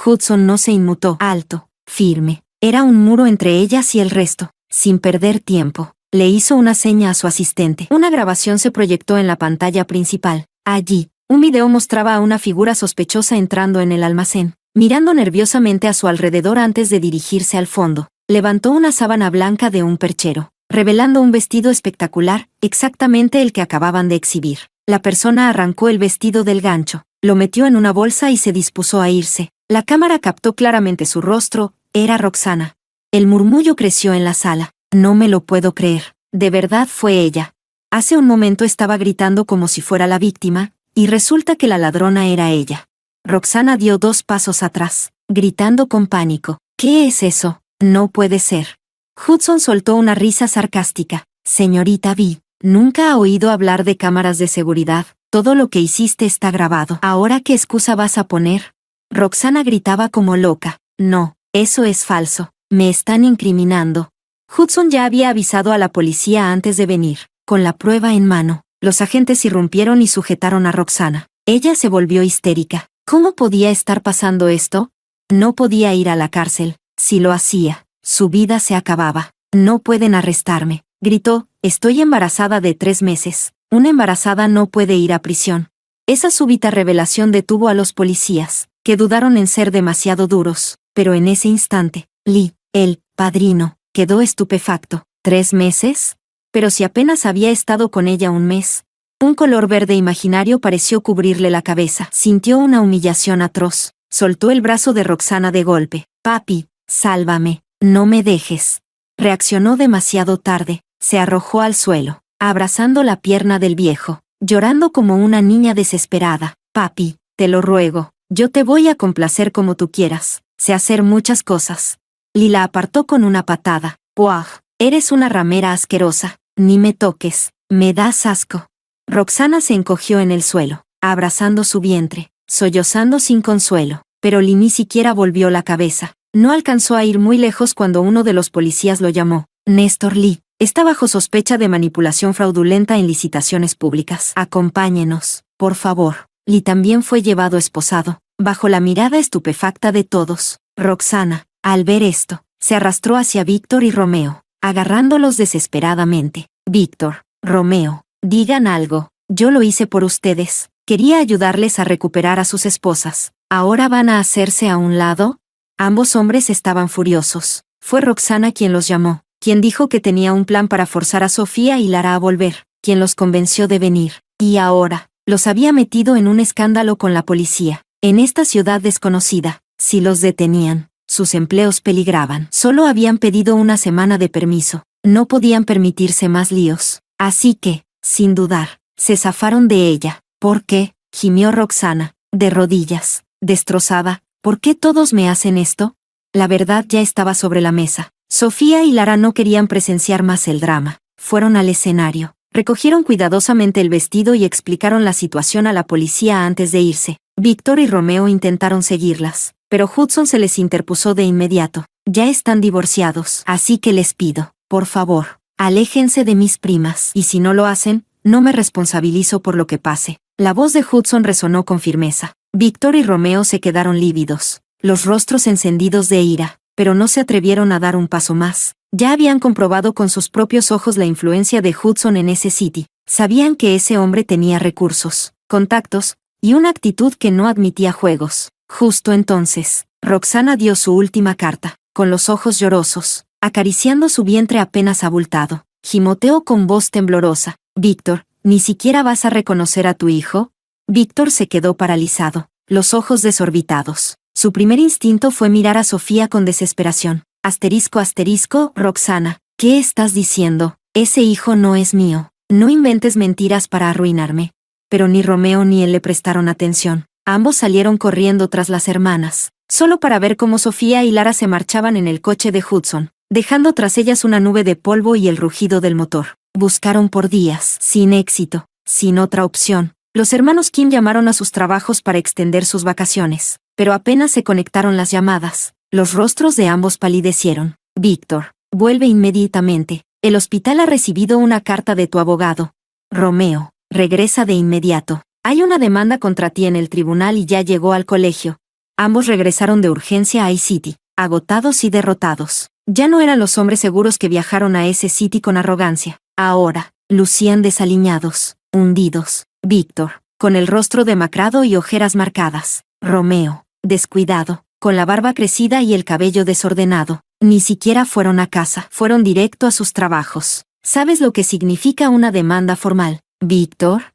Hudson no se inmutó. Alto, firme. Era un muro entre ellas y el resto. Sin perder tiempo, le hizo una seña a su asistente. Una grabación se proyectó en la pantalla principal. Allí, un video mostraba a una figura sospechosa entrando en el almacén, mirando nerviosamente a su alrededor antes de dirigirse al fondo. Levantó una sábana blanca de un perchero, revelando un vestido espectacular, exactamente el que acababan de exhibir. La persona arrancó el vestido del gancho, lo metió en una bolsa y se dispuso a irse. La cámara captó claramente su rostro. Era Roxana. El murmullo creció en la sala. «No me lo puedo creer. De verdad fue ella. Hace un momento estaba gritando como si fuera la víctima, y resulta que la ladrona era ella». Roxana dio 2 pasos atrás, gritando con pánico. «¿Qué es eso? No puede ser». Hudson soltó una risa sarcástica. «Señorita V, ¿nunca ha oído hablar de cámaras de seguridad? Todo lo que hiciste está grabado. ¿Ahora qué excusa vas a poner?» Roxana gritaba como loca. «No, eso es falso. Me están incriminando». Hudson ya había avisado a la policía antes de venir. Con la prueba en mano, los agentes irrumpieron y sujetaron a Roxana. Ella se volvió histérica. ¿Cómo podía estar pasando esto? No podía ir a la cárcel. Si lo hacía, su vida se acababa. «No pueden arrestarme», gritó. «Estoy embarazada de 3 meses. Una embarazada no puede ir a prisión». Esa súbita revelación detuvo a los policías, que dudaron en ser demasiado duros, pero en ese instante, Lee, el padrino, quedó estupefacto. ¿3 meses? Pero si apenas había estado con ella 1 mes. Un color verde imaginario pareció cubrirle la cabeza. Sintió una humillación atroz. Soltó el brazo de Roxana de golpe. «Papi, sálvame, no me dejes». Reaccionó demasiado tarde. Se arrojó al suelo, abrazando la pierna del viejo, llorando como una niña desesperada. «Papi, te lo ruego, yo te voy a complacer como tú quieras. Sé hacer muchas cosas». Lee la apartó con una patada. «Puaj, eres una ramera asquerosa. Ni me toques, me das asco». Roxana se encogió en el suelo, abrazando su vientre. sollozando sin consuelo. Pero Lee ni siquiera volvió la cabeza. No alcanzó a ir muy lejos cuando uno de los policías lo llamó. Néstor Lee está bajo sospecha de manipulación fraudulenta en licitaciones públicas. Acompáñenos, por favor. Lee también fue llevado esposado, bajo la mirada estupefacta de todos. Roxana, al ver esto, se arrastró hacia Víctor y Romeo, agarrándolos desesperadamente. Víctor, Romeo, digan algo. Yo lo hice por ustedes. Quería ayudarles a recuperar a sus esposas. ¿Ahora van a hacerse a un lado? Ambos hombres estaban furiosos. Fue Roxana quien los llamó, quien dijo que tenía un plan para forzar a Sofía y Lara a volver, quien los convenció de venir. Y ahora, los había metido en un escándalo con la policía. En esta ciudad desconocida, si los detenían, sus empleos peligraban. Solo habían pedido una semana de permiso. No podían permitirse más líos. Así que, sin dudar, se zafaron de ella. ¿Por qué?, gimió Roxana, de rodillas, destrozada. ¿Por qué todos me hacen esto? La verdad ya estaba sobre la mesa. Sofía y Lara no querían presenciar más el drama. Fueron al escenario, recogieron cuidadosamente el vestido y explicaron la situación a la policía antes de irse. Víctor y Romeo intentaron seguirlas, pero Hudson se les interpuso de inmediato. Ya están divorciados, así que les pido, por favor, aléjense de mis primas. Y si no lo hacen, no me responsabilizo por lo que pase. La voz de Hudson resonó con firmeza. Víctor y Romeo se quedaron lívidos, los rostros encendidos de ira, pero no se atrevieron a dar un paso más. Ya habían comprobado con sus propios ojos la influencia de Hudson en ese sitio. Sabían que ese hombre tenía recursos, contactos, y una actitud que no admitía juegos. Justo entonces, Roxana dio su última carta, con los ojos llorosos, acariciando su vientre apenas abultado. Gimoteó con voz temblorosa. Víctor, ¿ni siquiera vas a reconocer a tu hijo? Víctor se quedó paralizado, los ojos desorbitados. Su primer instinto fue mirar a Sofía con desesperación. Roxana, ¿qué estás diciendo? Ese hijo no es mío. No inventes mentiras para arruinarme. Pero ni Romeo ni él le prestaron atención. Ambos salieron corriendo tras las hermanas, solo para ver cómo Sofía y Lara se marchaban en el coche de Hudson, dejando tras ellas una nube de polvo y el rugido del motor. Buscaron por días, sin éxito, sin otra opción. Los hermanos Kim llamaron a sus trabajos para extender sus vacaciones, pero apenas se conectaron las llamadas, los rostros de ambos palidecieron. Víctor, vuelve inmediatamente. El hospital ha recibido una carta de tu abogado. Romeo, regresa de inmediato. Hay una demanda contra ti en el tribunal y ya llegó al colegio. Ambos regresaron de urgencia a iCity, agotados y derrotados. Ya no eran los hombres seguros que viajaron a ese City con arrogancia. Ahora, lucían desaliñados, hundidos. Víctor, con el rostro demacrado y ojeras marcadas. Romeo, descuidado, con la barba crecida y el cabello desordenado. Ni siquiera fueron a casa, fueron directo a sus trabajos. ¿Sabes lo que significa una demanda formal? Víctor,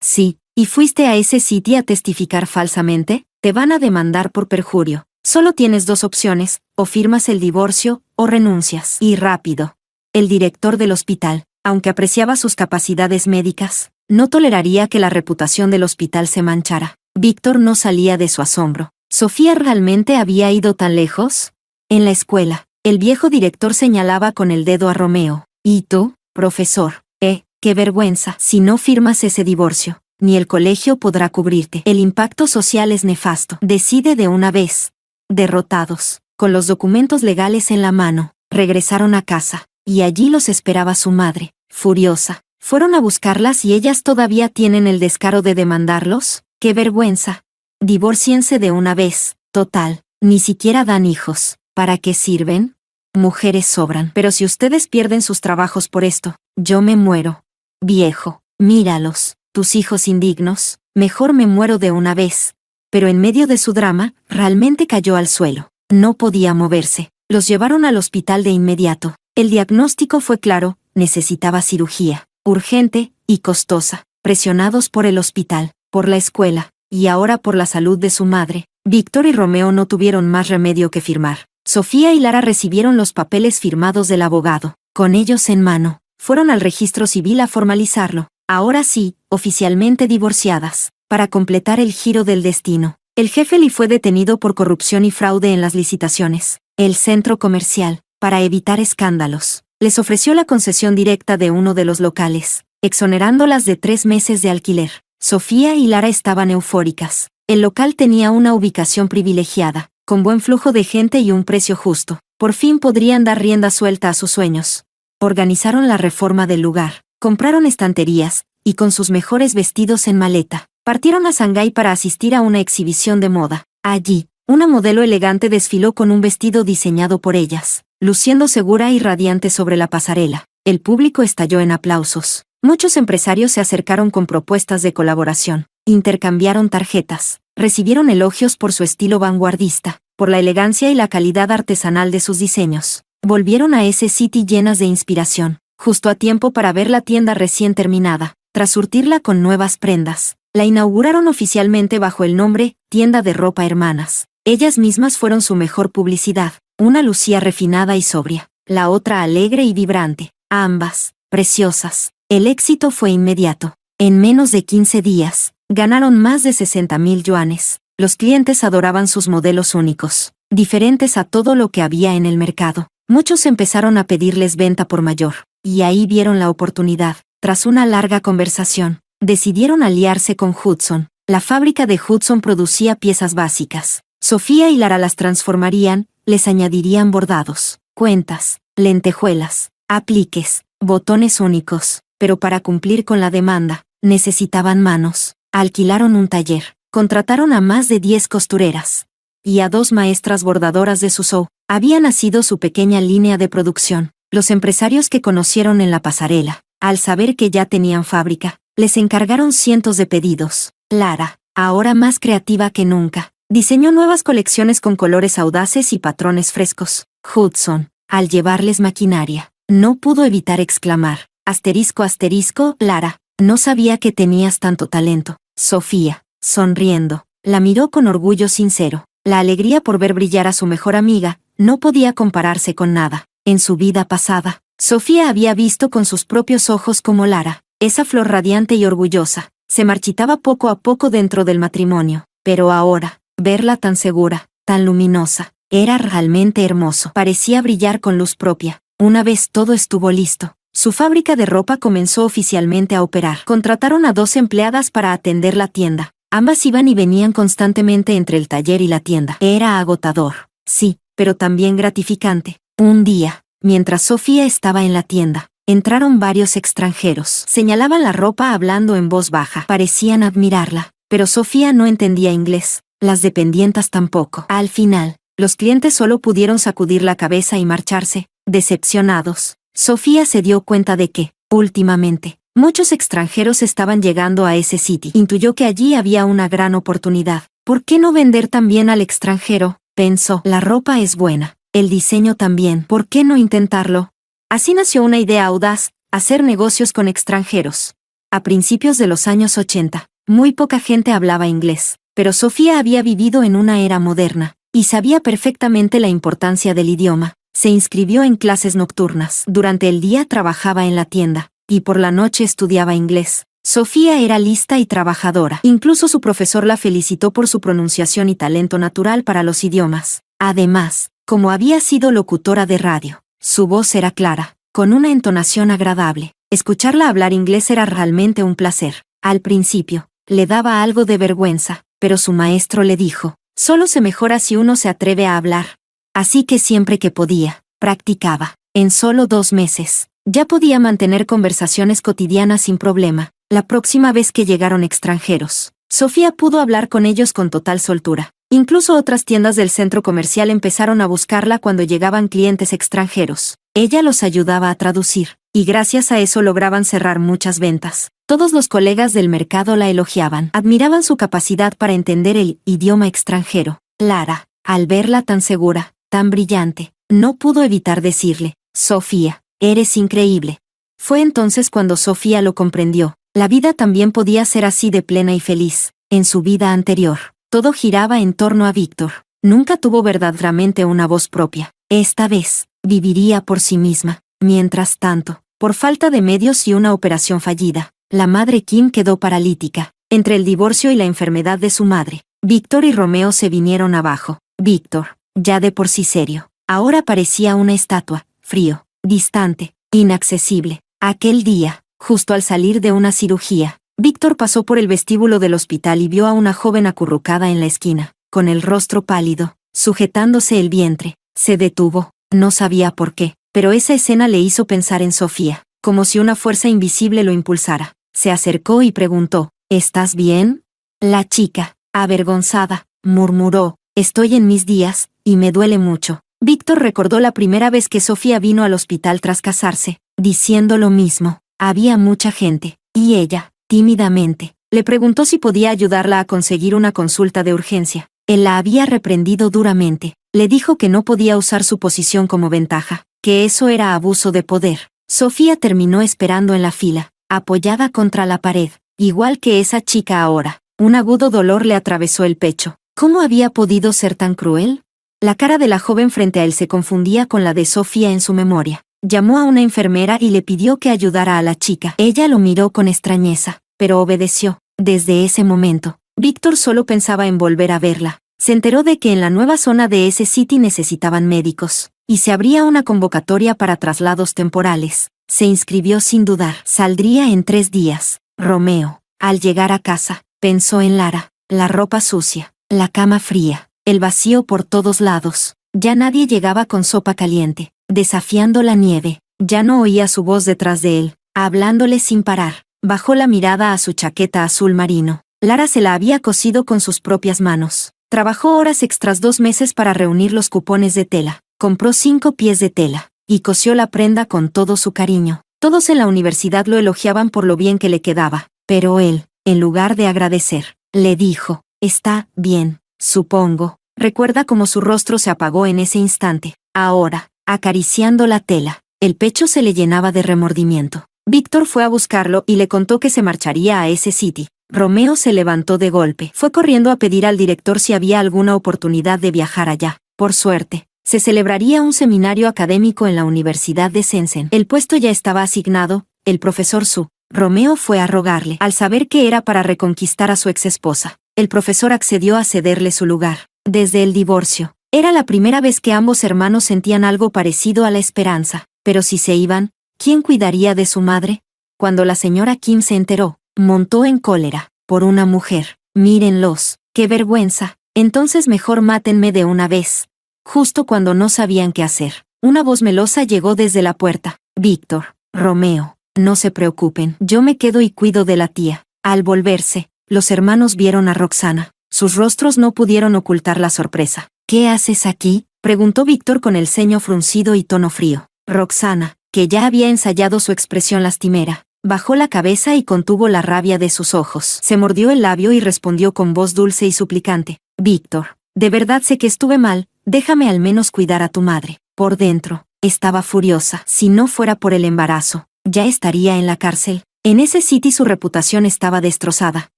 sí. ¿Y fuiste a ese sitio a testificar falsamente? Te van a demandar por perjurio. Solo tienes dos opciones, o firmas el divorcio, o renuncias. Y rápido. El director del hospital, aunque apreciaba sus capacidades médicas, no toleraría que la reputación del hospital se manchara. Víctor no salía de su asombro. ¿Sofía realmente había ido tan lejos? En la escuela, el viejo director señalaba con el dedo a Romeo. ¿Y tú, profesor? Qué vergüenza. Si no firmas ese divorcio, ni el colegio podrá cubrirte. El impacto social es nefasto. Decide de una vez. Derrotados, con los documentos legales en la mano, regresaron a casa, y allí los esperaba su madre, furiosa. ¿Fueron a buscarlas y ellas todavía tienen el descaro de demandarlos? ¡Qué vergüenza! Divórciense de una vez. Total, ni siquiera dan hijos. ¿Para qué sirven? Mujeres sobran. Pero si ustedes pierden sus trabajos por esto, yo me muero. Viejo, míralos, tus hijos indignos, mejor me muero de una vez. Pero en medio de su drama, realmente cayó al suelo. No podía moverse. Los llevaron al hospital de inmediato. El diagnóstico fue claro, necesitaba cirugía, urgente y costosa. Presionados por el hospital, por la escuela, y ahora por la salud de su madre, Víctor y Romeo no tuvieron más remedio que firmar. Sofía y Lara recibieron los papeles firmados del abogado. Con ellos en mano, fueron al registro civil a formalizarlo. Ahora sí, oficialmente divorciadas. Para completar el giro del destino, el jefe Lee fue detenido por corrupción y fraude en las licitaciones. El centro comercial, para evitar escándalos, les ofreció la concesión directa de uno de los locales, exonerándolas de 3 meses de alquiler. Sofía y Lara estaban eufóricas. El local tenía una ubicación privilegiada, con buen flujo de gente y un precio justo. Por fin podrían dar rienda suelta a sus sueños. Organizaron la reforma del lugar, compraron estanterías, y con sus mejores vestidos en maleta, partieron a Shanghái para asistir a una exhibición de moda. Allí, una modelo elegante desfiló con un vestido diseñado por ellas, luciendo segura y radiante sobre la pasarela. El público estalló en aplausos. Muchos empresarios se acercaron con propuestas de colaboración, intercambiaron tarjetas, recibieron elogios por su estilo vanguardista, por la elegancia y la calidad artesanal de sus diseños. Volvieron a ese sitio llenas de inspiración, justo a tiempo para ver la tienda recién terminada. Tras surtirla con nuevas prendas, la inauguraron oficialmente bajo el nombre Tienda de Ropa Hermanas. Ellas mismas fueron su mejor publicidad. Una lucía refinada y sobria, la otra alegre y vibrante, ambas preciosas. El éxito fue inmediato. En menos de 15 días, ganaron más de 60,000 yuanes. Los clientes adoraban sus modelos únicos, diferentes a todo lo que había en el mercado. Muchos empezaron a pedirles venta por mayor, y ahí vieron la oportunidad. Tras una larga conversación, decidieron aliarse con Hudson. La fábrica de Hudson producía piezas básicas. Sofía y Lara las transformarían, les añadirían bordados, cuentas, lentejuelas, apliques, botones únicos, pero para cumplir con la demanda, necesitaban manos. Alquilaron un taller, contrataron a más de 10 costureras y a 2 maestras bordadoras de Suzhou. Había nacido su pequeña línea de producción. Los empresarios que conocieron en la pasarela, al saber que ya tenían fábrica, les encargaron cientos de pedidos. Lara, ahora más creativa que nunca, diseñó nuevas colecciones con colores audaces y patrones frescos. Hudson, al llevarles maquinaria, no pudo evitar exclamar, asterisco asterisco, Lara, no sabía que tenías tanto talento. Sofía, sonriendo, la miró con orgullo sincero. La alegría por ver brillar a su mejor amiga no podía compararse con nada. En su vida pasada, Sofía había visto con sus propios ojos cómo Lara, esa flor radiante y orgullosa, se marchitaba poco a poco dentro del matrimonio. Pero ahora, verla tan segura, tan luminosa, era realmente hermoso. Parecía brillar con luz propia. Una vez todo estuvo listo, su fábrica de ropa comenzó oficialmente a operar. Contrataron a 2 empleadas para atender la tienda. Ambas iban y venían constantemente entre el taller y la tienda. Era agotador, sí, pero también gratificante. Un día, mientras Sofía estaba en la tienda, entraron varios extranjeros. Señalaban la ropa hablando en voz baja. Parecían admirarla, pero Sofía no entendía inglés. Las dependientas tampoco. Al final, los clientes solo pudieron sacudir la cabeza y marcharse, decepcionados. Sofía se dio cuenta de que, últimamente, muchos extranjeros estaban llegando a ese sitio. Intuyó que allí había una gran oportunidad. ¿Por qué no vender también al extranjero? Pensó. La ropa es buena, el diseño también. ¿Por qué no intentarlo? Así nació una idea audaz: hacer negocios con extranjeros. A principios de los años 80, muy poca gente hablaba inglés, pero Sofía había vivido en una era moderna, y sabía perfectamente la importancia del idioma. Se inscribió en clases nocturnas. Durante el día trabajaba en la tienda, y por la noche estudiaba inglés. Sofía era lista y trabajadora. Incluso su profesor la felicitó por su pronunciación y talento natural para los idiomas. Además, como había sido locutora de radio, su voz era clara, con una entonación agradable. Escucharla hablar inglés era realmente un placer. Al principio, le daba algo de vergüenza, pero su maestro le dijo, solo se mejora si uno se atreve a hablar. Así que siempre que podía, practicaba. En solo 2 meses, ya podía mantener conversaciones cotidianas sin problema. La próxima vez que llegaron extranjeros, Sofía pudo hablar con ellos con total soltura. Incluso otras tiendas del centro comercial empezaron a buscarla cuando llegaban clientes extranjeros. Ella los ayudaba a traducir, y gracias a eso lograban cerrar muchas ventas. Todos los colegas del mercado la elogiaban. Admiraban su capacidad para entender el idioma extranjero. Lara, al verla tan segura, tan brillante, no pudo evitar decirle, Sofía, eres increíble. Fue entonces cuando Sofía lo comprendió. La vida también podía ser así de plena y feliz. En su vida anterior, todo giraba en torno a Víctor. Nunca tuvo verdaderamente una voz propia. Esta vez, viviría por sí misma. Mientras tanto, por falta de medios y una operación fallida, la madre Kim quedó paralítica. Entre el divorcio y la enfermedad de su madre, Víctor y Romeo se vinieron abajo. Víctor, ya de por sí serio, ahora parecía una estatua, frío, distante, inaccesible. Aquel día, justo al salir de una cirugía, Víctor pasó por el vestíbulo del hospital y vio a una joven acurrucada en la esquina, con el rostro pálido, sujetándose el vientre. Se detuvo, no sabía por qué, pero esa escena le hizo pensar en Sofía, como si una fuerza invisible lo impulsara. Se acercó y preguntó, ¿estás bien? La chica, avergonzada, murmuró, estoy en mis días, y me duele mucho. Víctor recordó la primera vez que Sofía vino al hospital tras casarse, diciendo lo mismo. Había mucha gente, y ella, tímidamente, le preguntó si podía ayudarla a conseguir una consulta de urgencia. Él la había reprendido duramente. Le dijo que no podía usar su posición como ventaja, que eso era abuso de poder. Sofía terminó esperando en la fila, apoyada contra la pared, igual que esa chica ahora. Un agudo dolor le atravesó el pecho. ¿Cómo había podido ser tan cruel? La cara de la joven frente a él se confundía con la de Sofía en su memoria. Llamó a una enfermera y le pidió que ayudara a la chica. Ella lo miró con extrañeza, pero obedeció. Desde ese momento, Víctor solo pensaba en volver a verla. Se enteró de que en la nueva zona de ese City necesitaban médicos, y se abría una convocatoria para traslados temporales. Se inscribió sin dudar. Saldría en 3 días. Romeo, al llegar a casa, pensó en Lara, la ropa sucia, la cama fría, el vacío por todos lados. Ya nadie llegaba con sopa caliente, desafiando la nieve. Ya no oía su voz detrás de él, hablándole sin parar. Bajó la mirada a su chaqueta azul marino. Lara se la había cosido con sus propias manos. Trabajó horas extras 2 meses para reunir los cupones de tela. Compró 5 pies de tela, y cosió la prenda con todo su cariño. Todos en la universidad lo elogiaban por lo bien que le quedaba, pero él, en lugar de agradecer, le dijo, está bien, supongo. Recuerda cómo su rostro se apagó en ese instante. Ahora, acariciando la tela, el pecho se le llenaba de remordimiento. Víctor fue a buscarlo y le contó que se marcharía a ese City. Romeo se levantó de golpe. Fue corriendo a pedir al director si había alguna oportunidad de viajar allá. Por suerte, se celebraría un seminario académico en la Universidad de Shenzhen. El puesto ya estaba asignado, el profesor Su. Romeo fue a rogarle, al saber que era para reconquistar a su exesposa. El profesor accedió a cederle su lugar. Desde el divorcio, era la primera vez que ambos hermanos sentían algo parecido a la esperanza. Pero si se iban, ¿quién cuidaría de su madre? Cuando la señora Kim se enteró, montó en cólera. Por una mujer. Mírenlos, qué vergüenza. Entonces mejor mátenme de una vez. Justo cuando no sabían qué hacer, una voz melosa llegó desde la puerta. Víctor, Romeo, no se preocupen, yo me quedo y cuido de la tía. Al volverse, los hermanos vieron a Roxana. Sus rostros no pudieron ocultar la sorpresa. ¿Qué haces aquí?, preguntó Víctor con el ceño fruncido y tono frío. Roxana, que ya había ensayado su expresión lastimera, bajó la cabeza y contuvo la rabia de sus ojos. Se mordió el labio y respondió con voz dulce y suplicante. Víctor, de verdad sé que estuve mal, déjame al menos cuidar a tu madre. Por dentro, estaba furiosa. Si no fuera por el embarazo, ya estaría en la cárcel. En ese sitio su reputación estaba destrozada.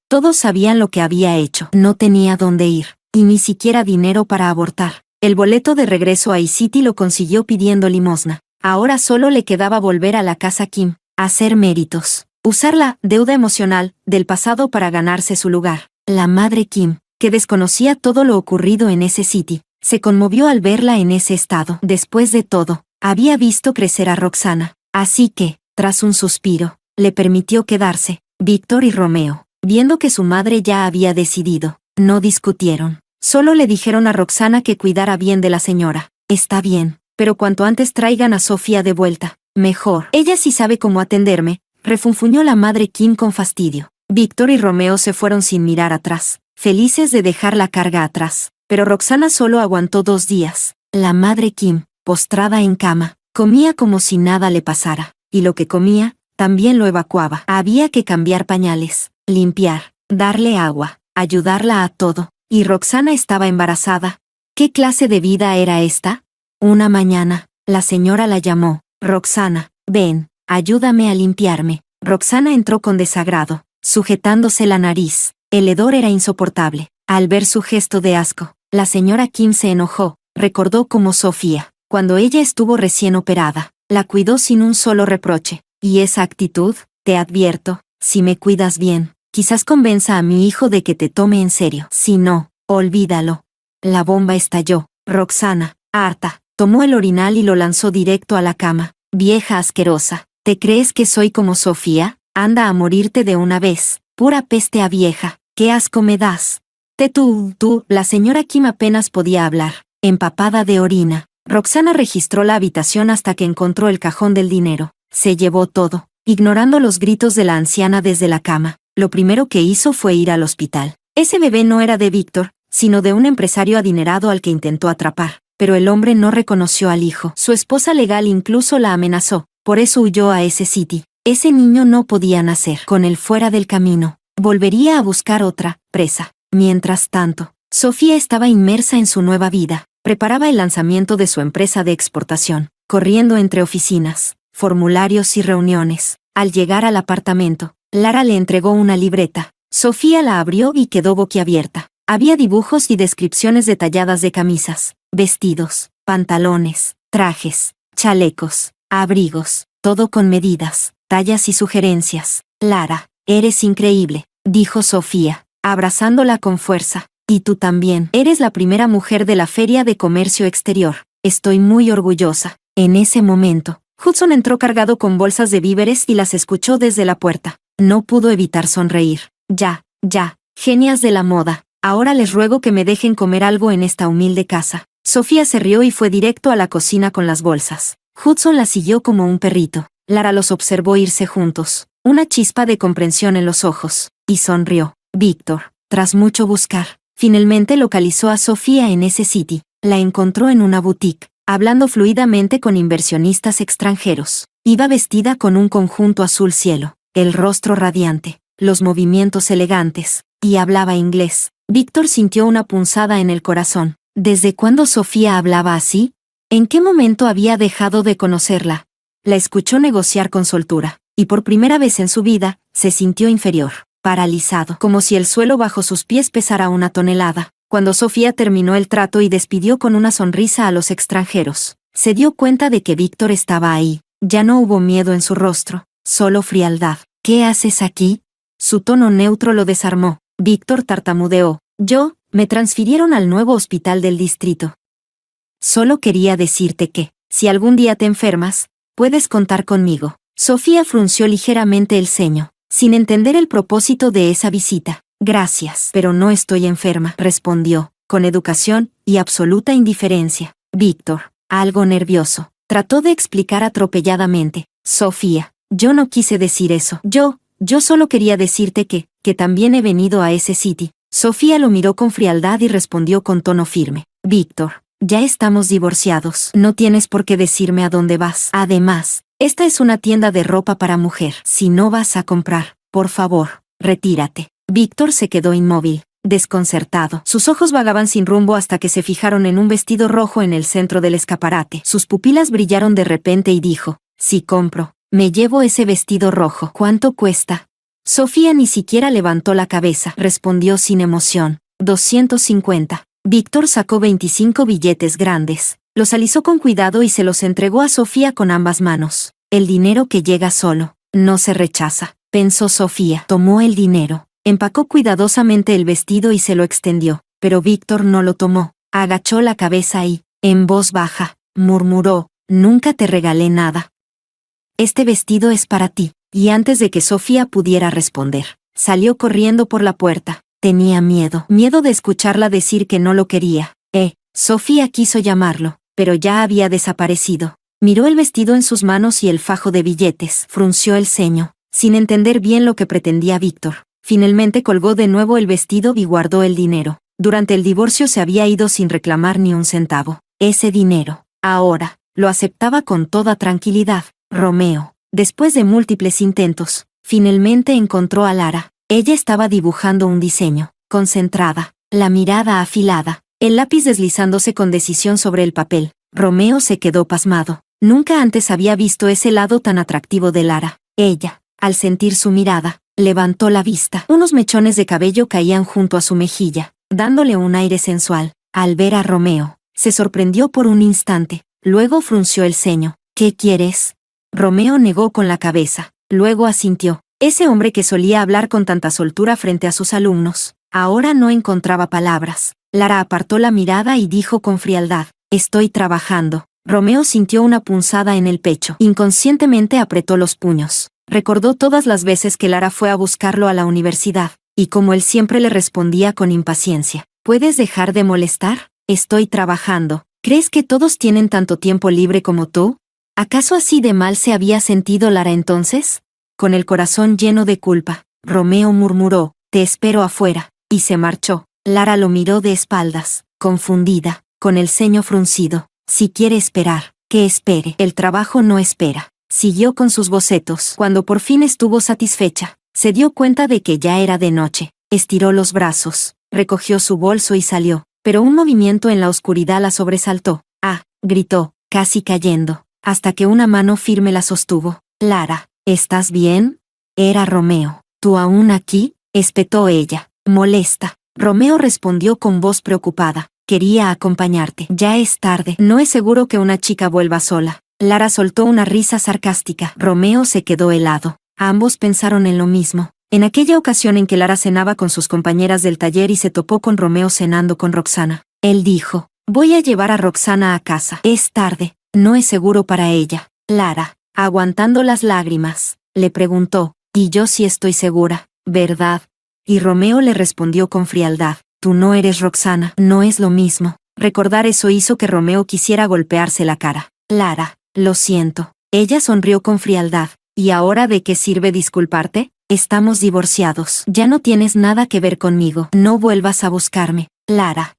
Todos sabían lo que había hecho. No tenía dónde ir, y ni siquiera dinero para abortar. El boleto de regreso a I-City lo consiguió pidiendo limosna. Ahora solo le quedaba volver a la casa Kim, hacer méritos, usar la deuda emocional del pasado para ganarse su lugar. La madre Kim, que desconocía todo lo ocurrido en ese sitio, se conmovió al verla en ese estado. Después de todo, había visto crecer a Roxana, así que, tras un suspiro, le permitió quedarse. Víctor y Romeo, viendo que su madre ya había decidido, no discutieron. Solo le dijeron a Roxana que cuidara bien de la señora. Está bien, pero cuanto antes traigan a Sofía de vuelta, mejor. Ella sí sabe cómo atenderme, refunfuñó la madre Kim con fastidio. Víctor y Romeo se fueron sin mirar atrás, felices de dejar la carga atrás. Pero Roxana solo aguantó 2 días. La madre Kim, postrada en cama, comía como si nada le pasara. Y lo que comía, también lo evacuaba. Había que cambiar pañales, limpiar, darle agua, ayudarla a todo. Y Roxana estaba embarazada. ¿Qué clase de vida era esta? Una mañana, la señora la llamó. Roxana, ven, ayúdame a limpiarme. Roxana entró con desagrado, sujetándose la nariz. El hedor era insoportable. Al ver su gesto de asco, la señora Kim se enojó. Recordó cómo Sofía, cuando ella estuvo recién operada, la cuidó sin un solo reproche. Y esa actitud, te advierto, si me cuidas bien, quizás convenza a mi hijo de que te tome en serio. Si no, olvídalo. La bomba estalló. Roxana, harta, tomó el orinal y lo lanzó directo a la cama. Vieja asquerosa, ¿te crees que soy como Sofía? Anda a morirte de una vez. Pura peste a vieja. ¡Qué asco me das! Tú. La señora Kim apenas podía hablar, empapada de orina. Roxana registró la habitación hasta que encontró el cajón del dinero. Se llevó todo, ignorando los gritos de la anciana desde la cama. Lo primero que hizo fue ir al hospital. Ese bebé no era de Víctor, sino de un empresario adinerado al que intentó atrapar. Pero el hombre no reconoció al hijo. Su esposa legal incluso la amenazó. Por eso huyó a ese sitio. Ese niño no podía nacer. Con él fuera del camino, volvería a buscar otra presa. Mientras tanto, Sofía estaba inmersa en su nueva vida. Preparaba el lanzamiento de su empresa de exportación, corriendo entre oficinas, formularios y reuniones. Al llegar al apartamento, Lara le entregó una libreta. Sofía la abrió y quedó boquiabierta. Había dibujos y descripciones detalladas de camisas, vestidos, pantalones, trajes, chalecos, abrigos, todo con medidas, tallas y sugerencias. Lara, eres increíble, dijo Sofía, abrazándola con fuerza. Y tú también. Eres la primera mujer de la Feria de Comercio Exterior. Estoy muy orgullosa. En ese momento, Hudson entró cargado con bolsas de víveres y las escuchó desde la puerta. No pudo evitar sonreír. Ya, genias de la moda. Ahora les ruego que me dejen comer algo en esta humilde casa. Sofía se rió y fue directo a la cocina con las bolsas. Hudson la siguió como un perrito. Lara los observó irse juntos, una chispa de comprensión en los ojos, y sonrió. Víctor, tras mucho buscar, finalmente localizó a Sofía en ese sitio. La encontró en una boutique, hablando fluidamente con inversionistas extranjeros. Iba vestida con un conjunto azul cielo, el rostro radiante, los movimientos elegantes, y hablaba inglés. Víctor sintió una punzada en el corazón. ¿Desde cuándo Sofía hablaba así? ¿En qué momento había dejado de conocerla? La escuchó negociar con soltura, y por primera vez en su vida, se sintió inferior, paralizado, como si el suelo bajo sus pies pesara una tonelada. Cuando Sofía terminó el trato y despidió con una sonrisa a los extranjeros, se dio cuenta de que Víctor estaba ahí. Ya no hubo miedo en su rostro, solo frialdad. ¿Qué haces aquí? Su tono neutro lo desarmó. Víctor tartamudeó. Me transfirieron al nuevo hospital del distrito. Solo quería decirte que, si algún día te enfermas, puedes contar conmigo. Sofía frunció ligeramente el ceño, sin entender el propósito de esa visita. Gracias, pero no estoy enferma, respondió, con educación y absoluta indiferencia. Víctor, algo nervioso, trató de explicar atropelladamente. Sofía, yo no quise decir eso. Yo solo quería decirte que también he venido a ese sitio. Sofía lo miró con frialdad y respondió con tono firme. Víctor, ya estamos divorciados. No tienes por qué decirme a dónde vas. Además, esta es una tienda de ropa para mujer. Si no vas a comprar, por favor, retírate. Víctor se quedó inmóvil, desconcertado. Sus ojos vagaban sin rumbo hasta que se fijaron en un vestido rojo en el centro del escaparate. Sus pupilas brillaron de repente y dijo, si compro, me llevo ese vestido rojo. ¿Cuánto cuesta? Sofía ni siquiera levantó la cabeza. Respondió sin emoción. 250. Víctor sacó 25 billetes grandes. Los alisó con cuidado y se los entregó a Sofía con ambas manos. El dinero que llega solo, no se rechaza, pensó Sofía. Tomó el dinero, empacó cuidadosamente el vestido y se lo extendió. Pero Víctor no lo tomó. Agachó la cabeza y, en voz baja, murmuró, nunca te regalé nada. Este vestido es para ti. Y antes de que Sofía pudiera responder, salió corriendo por la puerta. Tenía miedo de escucharla decir que no lo quería. Sofía quiso llamarlo, pero ya había desaparecido. Miró el vestido en sus manos y el fajo de billetes. Frunció el ceño, sin entender bien lo que pretendía Víctor. Finalmente colgó de nuevo el vestido y guardó el dinero. Durante el divorcio se había ido sin reclamar ni un centavo. Ese dinero, ahora, lo aceptaba con toda tranquilidad. Romeo, después de múltiples intentos, finalmente encontró a Lara. Ella estaba dibujando un diseño, concentrada, la mirada afilada, el lápiz deslizándose con decisión sobre el papel. Romeo se quedó pasmado. Nunca antes había visto ese lado tan atractivo de Lara. Ella, al sentir su mirada, levantó la vista. Unos mechones de cabello caían junto a su mejilla, dándole un aire sensual. Al ver a Romeo, se sorprendió por un instante, luego frunció el ceño. ¿Qué quieres? Romeo negó con la cabeza, luego asintió. Ese hombre que solía hablar con tanta soltura frente a sus alumnos, ahora no encontraba palabras. Lara apartó la mirada y dijo con frialdad, estoy trabajando. Romeo sintió una punzada en el pecho. Inconscientemente apretó los puños. Recordó todas las veces que Lara fue a buscarlo a la universidad, y como él siempre le respondía con impaciencia. ¿Puedes dejar de molestar? Estoy trabajando. ¿Crees que todos tienen tanto tiempo libre como tú? ¿Acaso así de mal se había sentido Lara entonces? Con el corazón lleno de culpa, Romeo murmuró, te espero afuera, y se marchó. Lara lo miró de espaldas, confundida, con el ceño fruncido. Si quiere esperar, que espere. El trabajo no espera. Siguió con sus bocetos. Cuando por fin estuvo satisfecha, se dio cuenta de que ya era de noche. Estiró los brazos, recogió su bolso y salió, pero un movimiento en la oscuridad la sobresaltó. ¡Ah!, gritó, casi cayendo, hasta que una mano firme la sostuvo. Lara, ¿estás bien? Era Romeo. ¿Tú aún aquí?, espetó ella, molesta. Romeo respondió con voz preocupada. Quería acompañarte. Ya es tarde. No es seguro que una chica vuelva sola. Lara soltó una risa sarcástica. Romeo se quedó helado. Ambos pensaron en lo mismo. En aquella ocasión en que Lara cenaba con sus compañeras del taller y se topó con Romeo cenando con Roxana. Él dijo, voy a llevar a Roxana a casa. Es tarde. No es seguro para ella. Lara, aguantando las lágrimas, le preguntó, y yo sí estoy segura, ¿verdad? Y Romeo le respondió con frialdad, tú no eres Roxana. No es lo mismo. Recordar eso hizo que Romeo quisiera golpearse la cara. Lara, lo siento. Ella sonrió con frialdad. ¿Y ahora de qué sirve disculparte? Estamos divorciados. Ya no tienes nada que ver conmigo. No vuelvas a buscarme. Lara,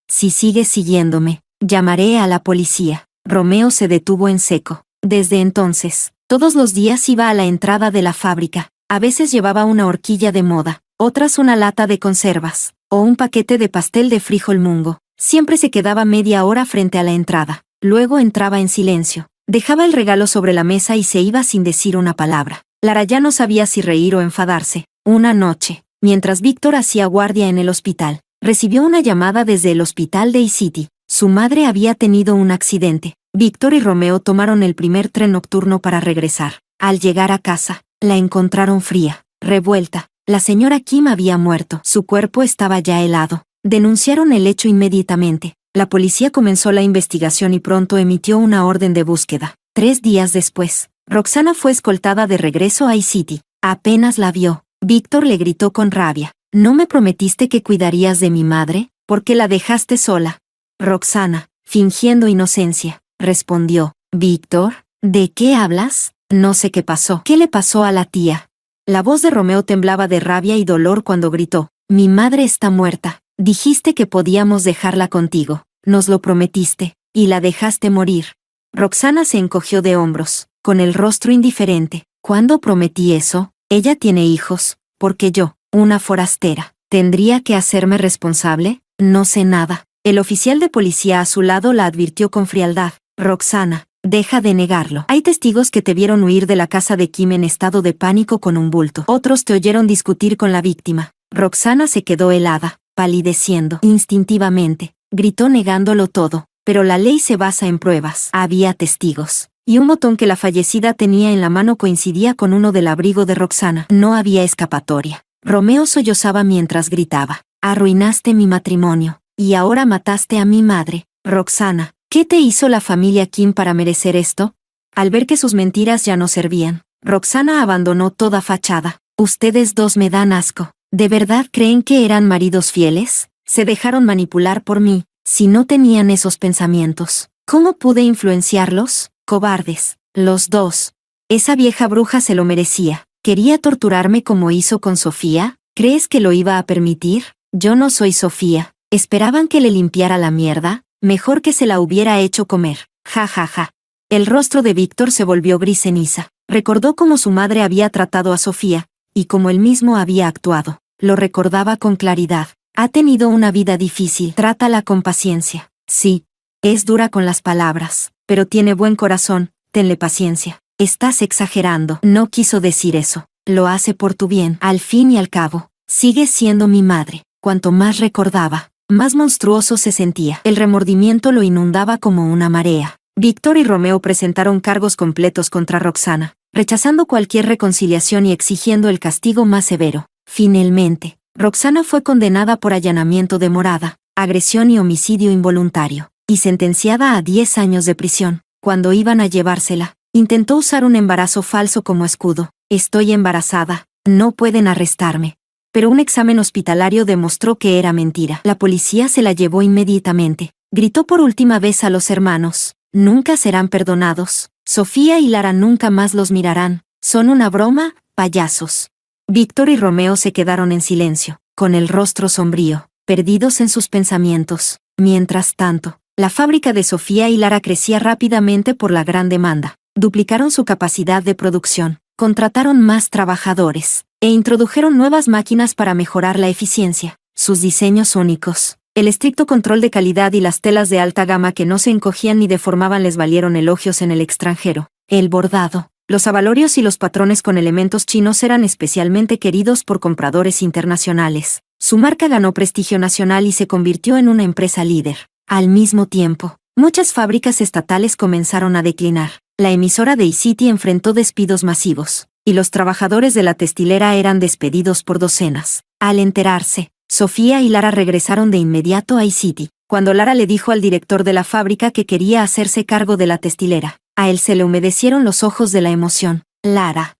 si sigues siguiéndome, llamaré a la policía. Romeo se detuvo en seco. Desde entonces, todos los días iba a la entrada de la fábrica. A veces llevaba una horquilla de moda, otras una lata de conservas, o un paquete de pastel de frijol mungo. Siempre se quedaba media hora frente a la entrada. Luego entraba en silencio. Dejaba el regalo sobre la mesa y se iba sin decir una palabra. Lara ya no sabía si reír o enfadarse. Una noche, mientras Víctor hacía guardia en el hospital, recibió una llamada desde el hospital de E-City. Su madre había tenido un accidente. Víctor y Romeo tomaron el primer tren nocturno para regresar. Al llegar a casa, la encontraron fría, revuelta. La señora Kim había muerto. Su cuerpo estaba ya helado. Denunciaron el hecho inmediatamente. La policía comenzó la investigación y pronto emitió una orden de búsqueda. 3 días después, Roxana fue escoltada de regreso a E-City. Apenas la vio, Víctor le gritó con rabia. ¿No me prometiste que cuidarías de mi madre? ¿Por qué la dejaste sola? Roxana, fingiendo inocencia, respondió. Víctor, ¿de qué hablas? No sé qué pasó. ¿Qué le pasó a la tía? La voz de Romeo temblaba de rabia y dolor cuando gritó. Mi madre está muerta. Dijiste que podíamos dejarla contigo. Nos lo prometiste, y la dejaste morir. Roxana se encogió de hombros, con el rostro indiferente. ¿Cuándo prometí eso? Ella tiene hijos, porque yo, una forastera, ¿tendría que hacerme responsable? No sé nada. El oficial de policía a su lado la advirtió con frialdad. Roxana, deja de negarlo. Hay testigos que te vieron huir de la casa de Kim en estado de pánico con un bulto. Otros te oyeron discutir con la víctima. Roxana se quedó helada, palideciendo. Instintivamente, gritó negándolo todo. Pero la ley se basa en pruebas. Había testigos. Y un botón que la fallecida tenía en la mano coincidía con uno del abrigo de Roxana. No había escapatoria. Romeo sollozaba mientras gritaba. Arruinaste mi matrimonio. Y ahora mataste a mi madre. Roxana, ¿qué te hizo la familia Kim para merecer esto? Al ver que sus mentiras ya no servían, Roxana abandonó toda fachada. Ustedes dos me dan asco. ¿De verdad creen que eran maridos fieles? Se dejaron manipular por mí. Si no tenían esos pensamientos, ¿cómo pude influenciarlos? Cobardes, los dos. Esa vieja bruja se lo merecía. ¿Quería torturarme como hizo con Sofía? ¿Crees que lo iba a permitir? Yo no soy Sofía. ¿Esperaban que le limpiara la mierda? Mejor que se la hubiera hecho comer. Ja ja ja. El rostro de Víctor se volvió gris ceniza. Recordó cómo su madre había tratado a Sofía, y cómo él mismo había actuado. Lo recordaba con claridad. Ha tenido una vida difícil. Trátala con paciencia. Sí. Es dura con las palabras, pero tiene buen corazón. Tenle paciencia. Estás exagerando. No quiso decir eso. Lo hace por tu bien. Al fin y al cabo, sigues siendo mi madre. Cuanto más recordaba, más monstruoso se sentía. El remordimiento lo inundaba como una marea. Víctor y Romeo presentaron cargos completos contra Roxana, rechazando cualquier reconciliación y exigiendo el castigo más severo. Finalmente, Roxana fue condenada por allanamiento de morada, agresión y homicidio involuntario, y sentenciada a 10 años de prisión. Cuando iban a llevársela, Intentó usar un embarazo falso como escudo. Estoy embarazada. No pueden arrestarme. Pero un examen hospitalario demostró que era mentira. La policía se la llevó inmediatamente. Gritó por última vez a los hermanos. Nunca serán perdonados. Sofía y Lara nunca más los mirarán. Son una broma, payasos. Víctor y Romeo se quedaron en silencio, con el rostro sombrío, perdidos en sus pensamientos. Mientras tanto, la fábrica de Sofía y Lara crecía rápidamente por la gran demanda. Duplicaron su capacidad de producción, contrataron más trabajadores, e introdujeron nuevas máquinas para mejorar la eficiencia. Sus diseños únicos, el estricto control de calidad y las telas de alta gama que no se encogían ni deformaban les valieron elogios en el extranjero. El bordado, los abalorios y los patrones con elementos chinos eran especialmente queridos por compradores internacionales. Su marca ganó prestigio nacional y se convirtió en una empresa líder. Al mismo tiempo, muchas fábricas estatales comenzaron a declinar. La emisora de iCity enfrentó despidos masivos, y los trabajadores de la textilera eran despedidos por docenas. Al enterarse, Sofía y Lara regresaron de inmediato a iCity. Cuando Lara le dijo al director de la fábrica que quería hacerse cargo de la textilera, a él se le humedecieron los ojos de la emoción. Lara,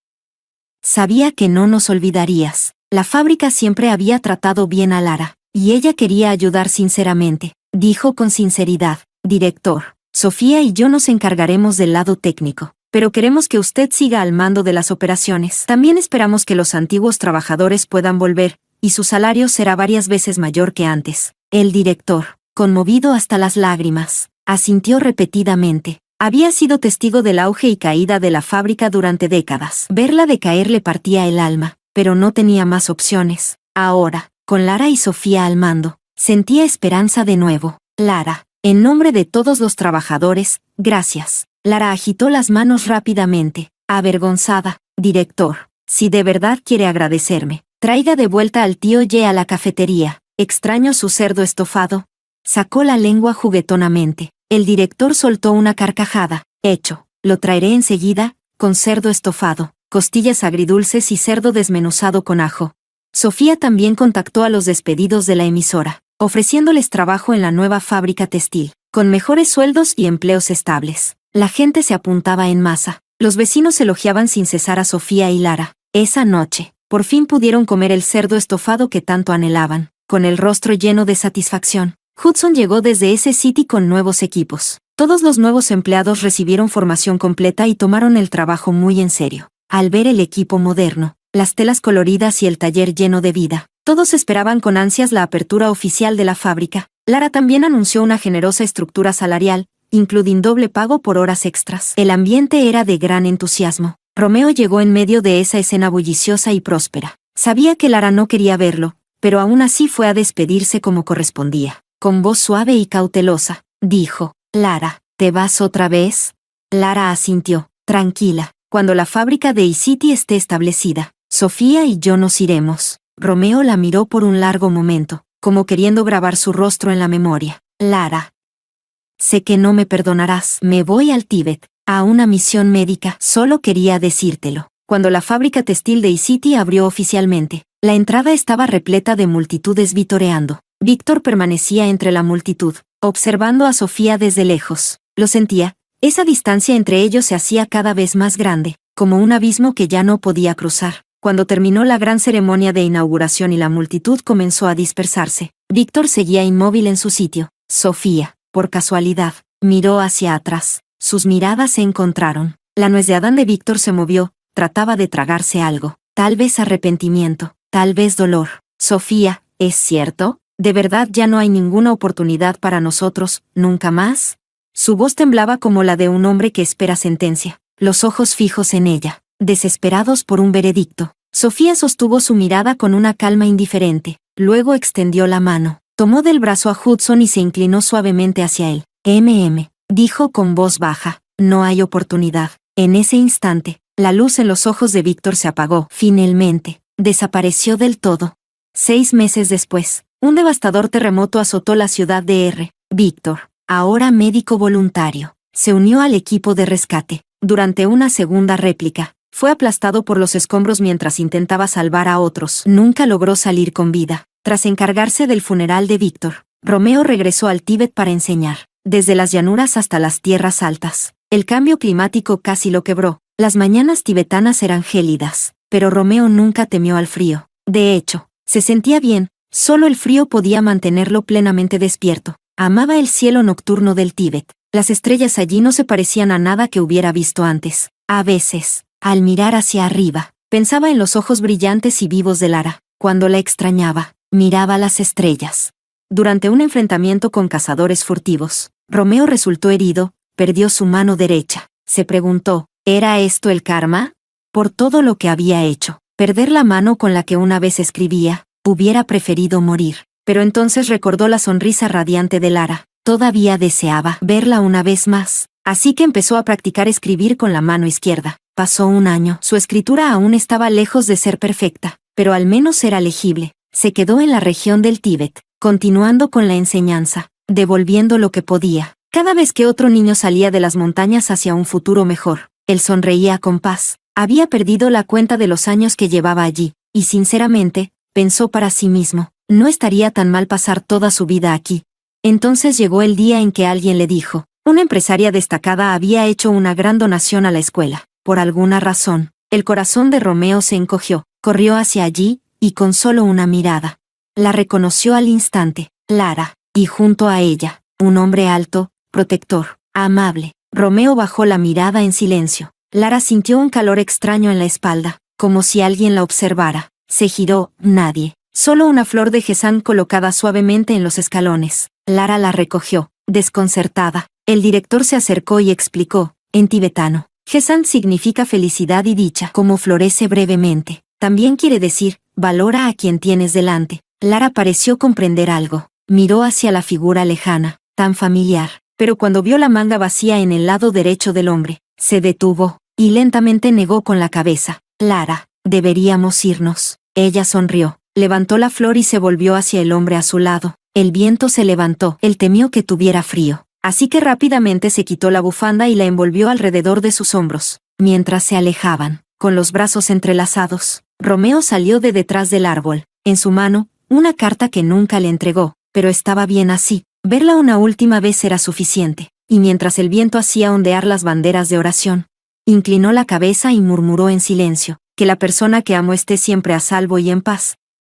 sabía que no nos olvidarías. La fábrica siempre había tratado bien a Lara, y ella quería ayudar sinceramente. Dijo con sinceridad, director, Sofía y yo nos encargaremos del lado técnico, pero queremos que usted siga al mando de las operaciones. También esperamos que los antiguos trabajadores puedan volver, y su salario será varias veces mayor que antes. El director, conmovido hasta las lágrimas, asintió repetidamente. Había sido testigo del auge y caída de la fábrica durante décadas. Verla decaer le partía el alma, pero no tenía más opciones. Ahora, con Lara y Sofía al mando, sentía esperanza de nuevo. Lara, en nombre de todos los trabajadores, gracias. Lara agitó las manos rápidamente, avergonzada. Director, si de verdad quiere agradecerme, traiga de vuelta al tío Ye a la cafetería. Extraño su cerdo estofado. Sacó la lengua juguetonamente. El director soltó una carcajada. Hecho, lo traeré enseguida, con cerdo estofado, costillas agridulces y cerdo desmenuzado con ajo. Sofía también contactó a los despedidos de la emisora, ofreciéndoles trabajo en la nueva fábrica textil, con mejores sueldos y empleos estables. La gente se apuntaba en masa. Los vecinos elogiaban sin cesar a Sofía y Lara. Esa noche, por fin pudieron comer el cerdo estofado que tanto anhelaban, con el rostro lleno de satisfacción. Hudson llegó desde ese sitio con nuevos equipos. Todos los nuevos empleados recibieron formación completa y tomaron el trabajo muy en serio. Al ver el equipo moderno, las telas coloridas y el taller lleno de vida, todos esperaban con ansias la apertura oficial de la fábrica. Lara también anunció una generosa estructura salarial, incluyendo doble pago por horas extras. El ambiente era de gran entusiasmo. Romeo llegó en medio de esa escena bulliciosa y próspera. Sabía que Lara no quería verlo, pero aún así fue a despedirse como correspondía. Con voz suave y cautelosa, dijo, Lara, ¿te vas otra vez? Lara asintió, tranquila, cuando la fábrica de iCity esté establecida, Sofía y yo nos iremos. Romeo la miró por un largo momento, como queriendo grabar su rostro en la memoria. Lara, sé que no me perdonarás. Me voy al Tíbet, a una misión médica. Solo quería decírtelo. Cuando la fábrica textil de iCity abrió oficialmente, la entrada estaba repleta de multitudes vitoreando. Víctor permanecía entre la multitud, observando a Sofía desde lejos. Lo sentía, esa distancia entre ellos se hacía cada vez más grande, como un abismo que ya no podía cruzar. Cuando terminó la gran ceremonia de inauguración y la multitud comenzó a dispersarse, Víctor seguía inmóvil en su sitio. Sofía, por casualidad, miró hacia atrás. Sus miradas se encontraron. La nuez de Adán de Víctor se movió, trataba de tragarse algo. Tal vez arrepentimiento, tal vez dolor. Sofía, ¿es cierto? ¿De verdad ya no hay ninguna oportunidad para nosotros, nunca más? Su voz temblaba como la de un hombre que espera sentencia, los ojos fijos en ella, desesperados por un veredicto. Sofía sostuvo su mirada con una calma indiferente, luego extendió la mano, tomó del brazo a Hudson y se inclinó suavemente hacia él. Dijo con voz baja, no hay oportunidad. En ese instante, la luz en los ojos de Víctor se apagó. Finalmente, desapareció del todo. 6 meses después, un devastador terremoto azotó la ciudad de R. Víctor, ahora médico voluntario, se unió al equipo de rescate. Durante una segunda réplica, fue aplastado por los escombros mientras intentaba salvar a otros. Nunca logró salir con vida. Tras encargarse del funeral de Víctor, Romeo regresó al Tíbet para enseñar, desde las llanuras hasta las tierras altas. El cambio climático casi lo quebró. Las mañanas tibetanas eran gélidas, pero Romeo nunca temió al frío. De hecho, se sentía bien, solo el frío podía mantenerlo plenamente despierto. Amaba el cielo nocturno del Tíbet. Las estrellas allí no se parecían a nada que hubiera visto antes. A veces, al mirar hacia arriba, pensaba en los ojos brillantes y vivos de Lara. Cuando la extrañaba, miraba las estrellas. Durante un enfrentamiento con cazadores furtivos, Romeo resultó herido, perdió su mano derecha. Se preguntó, ¿era esto el karma? Por todo lo que había hecho, perder la mano con la que una vez escribía, hubiera preferido morir. Pero entonces recordó la sonrisa radiante de Lara. Todavía deseaba verla una vez más. Así que empezó a practicar escribir con la mano izquierda. Pasó un año. Su escritura aún estaba lejos de ser perfecta, pero al menos era legible. Se quedó en la región del Tíbet, continuando con la enseñanza, devolviendo lo que podía. Cada vez que otro niño salía de las montañas hacia un futuro mejor, él sonreía con paz. Había perdido la cuenta de los años que llevaba allí, y sinceramente, pensó para sí mismo, no estaría tan mal pasar toda su vida aquí. Entonces llegó el día en que alguien le dijo, una empresaria destacada había hecho una gran donación a la escuela. Por alguna razón, el corazón de Romeo se encogió, corrió hacia allí, y con solo una mirada, la reconoció al instante, Lara, y junto a ella, un hombre alto, protector, amable. Romeo bajó la mirada en silencio. Lara sintió un calor extraño en la espalda, como si alguien la observara. Se giró, nadie. Solo una flor de gesán colocada suavemente en los escalones. Lara la recogió, desconcertada. El director se acercó y explicó, en tibetano, gesán significa felicidad y dicha, como florece brevemente. También quiere decir, valora a quien tienes delante. Lara pareció comprender algo. Miró hacia la figura lejana, tan familiar, pero cuando vio la manga vacía en el lado derecho del hombre, se detuvo, y lentamente negó con la cabeza. Lara, deberíamos irnos. Ella sonrió, levantó la flor y se volvió hacia el hombre a su lado. El viento se levantó, él temió que tuviera frío, así que rápidamente se quitó la bufanda y la envolvió alrededor de sus hombros. Mientras se alejaban, con los brazos entrelazados, Romeo salió de detrás del árbol. En su mano, una carta que nunca le entregó, pero estaba bien así. Verla una última vez era suficiente, y mientras el viento hacía ondear las banderas de oración, inclinó la cabeza y murmuró en silencio, que la persona que amo esté siempre a salvo y en paz.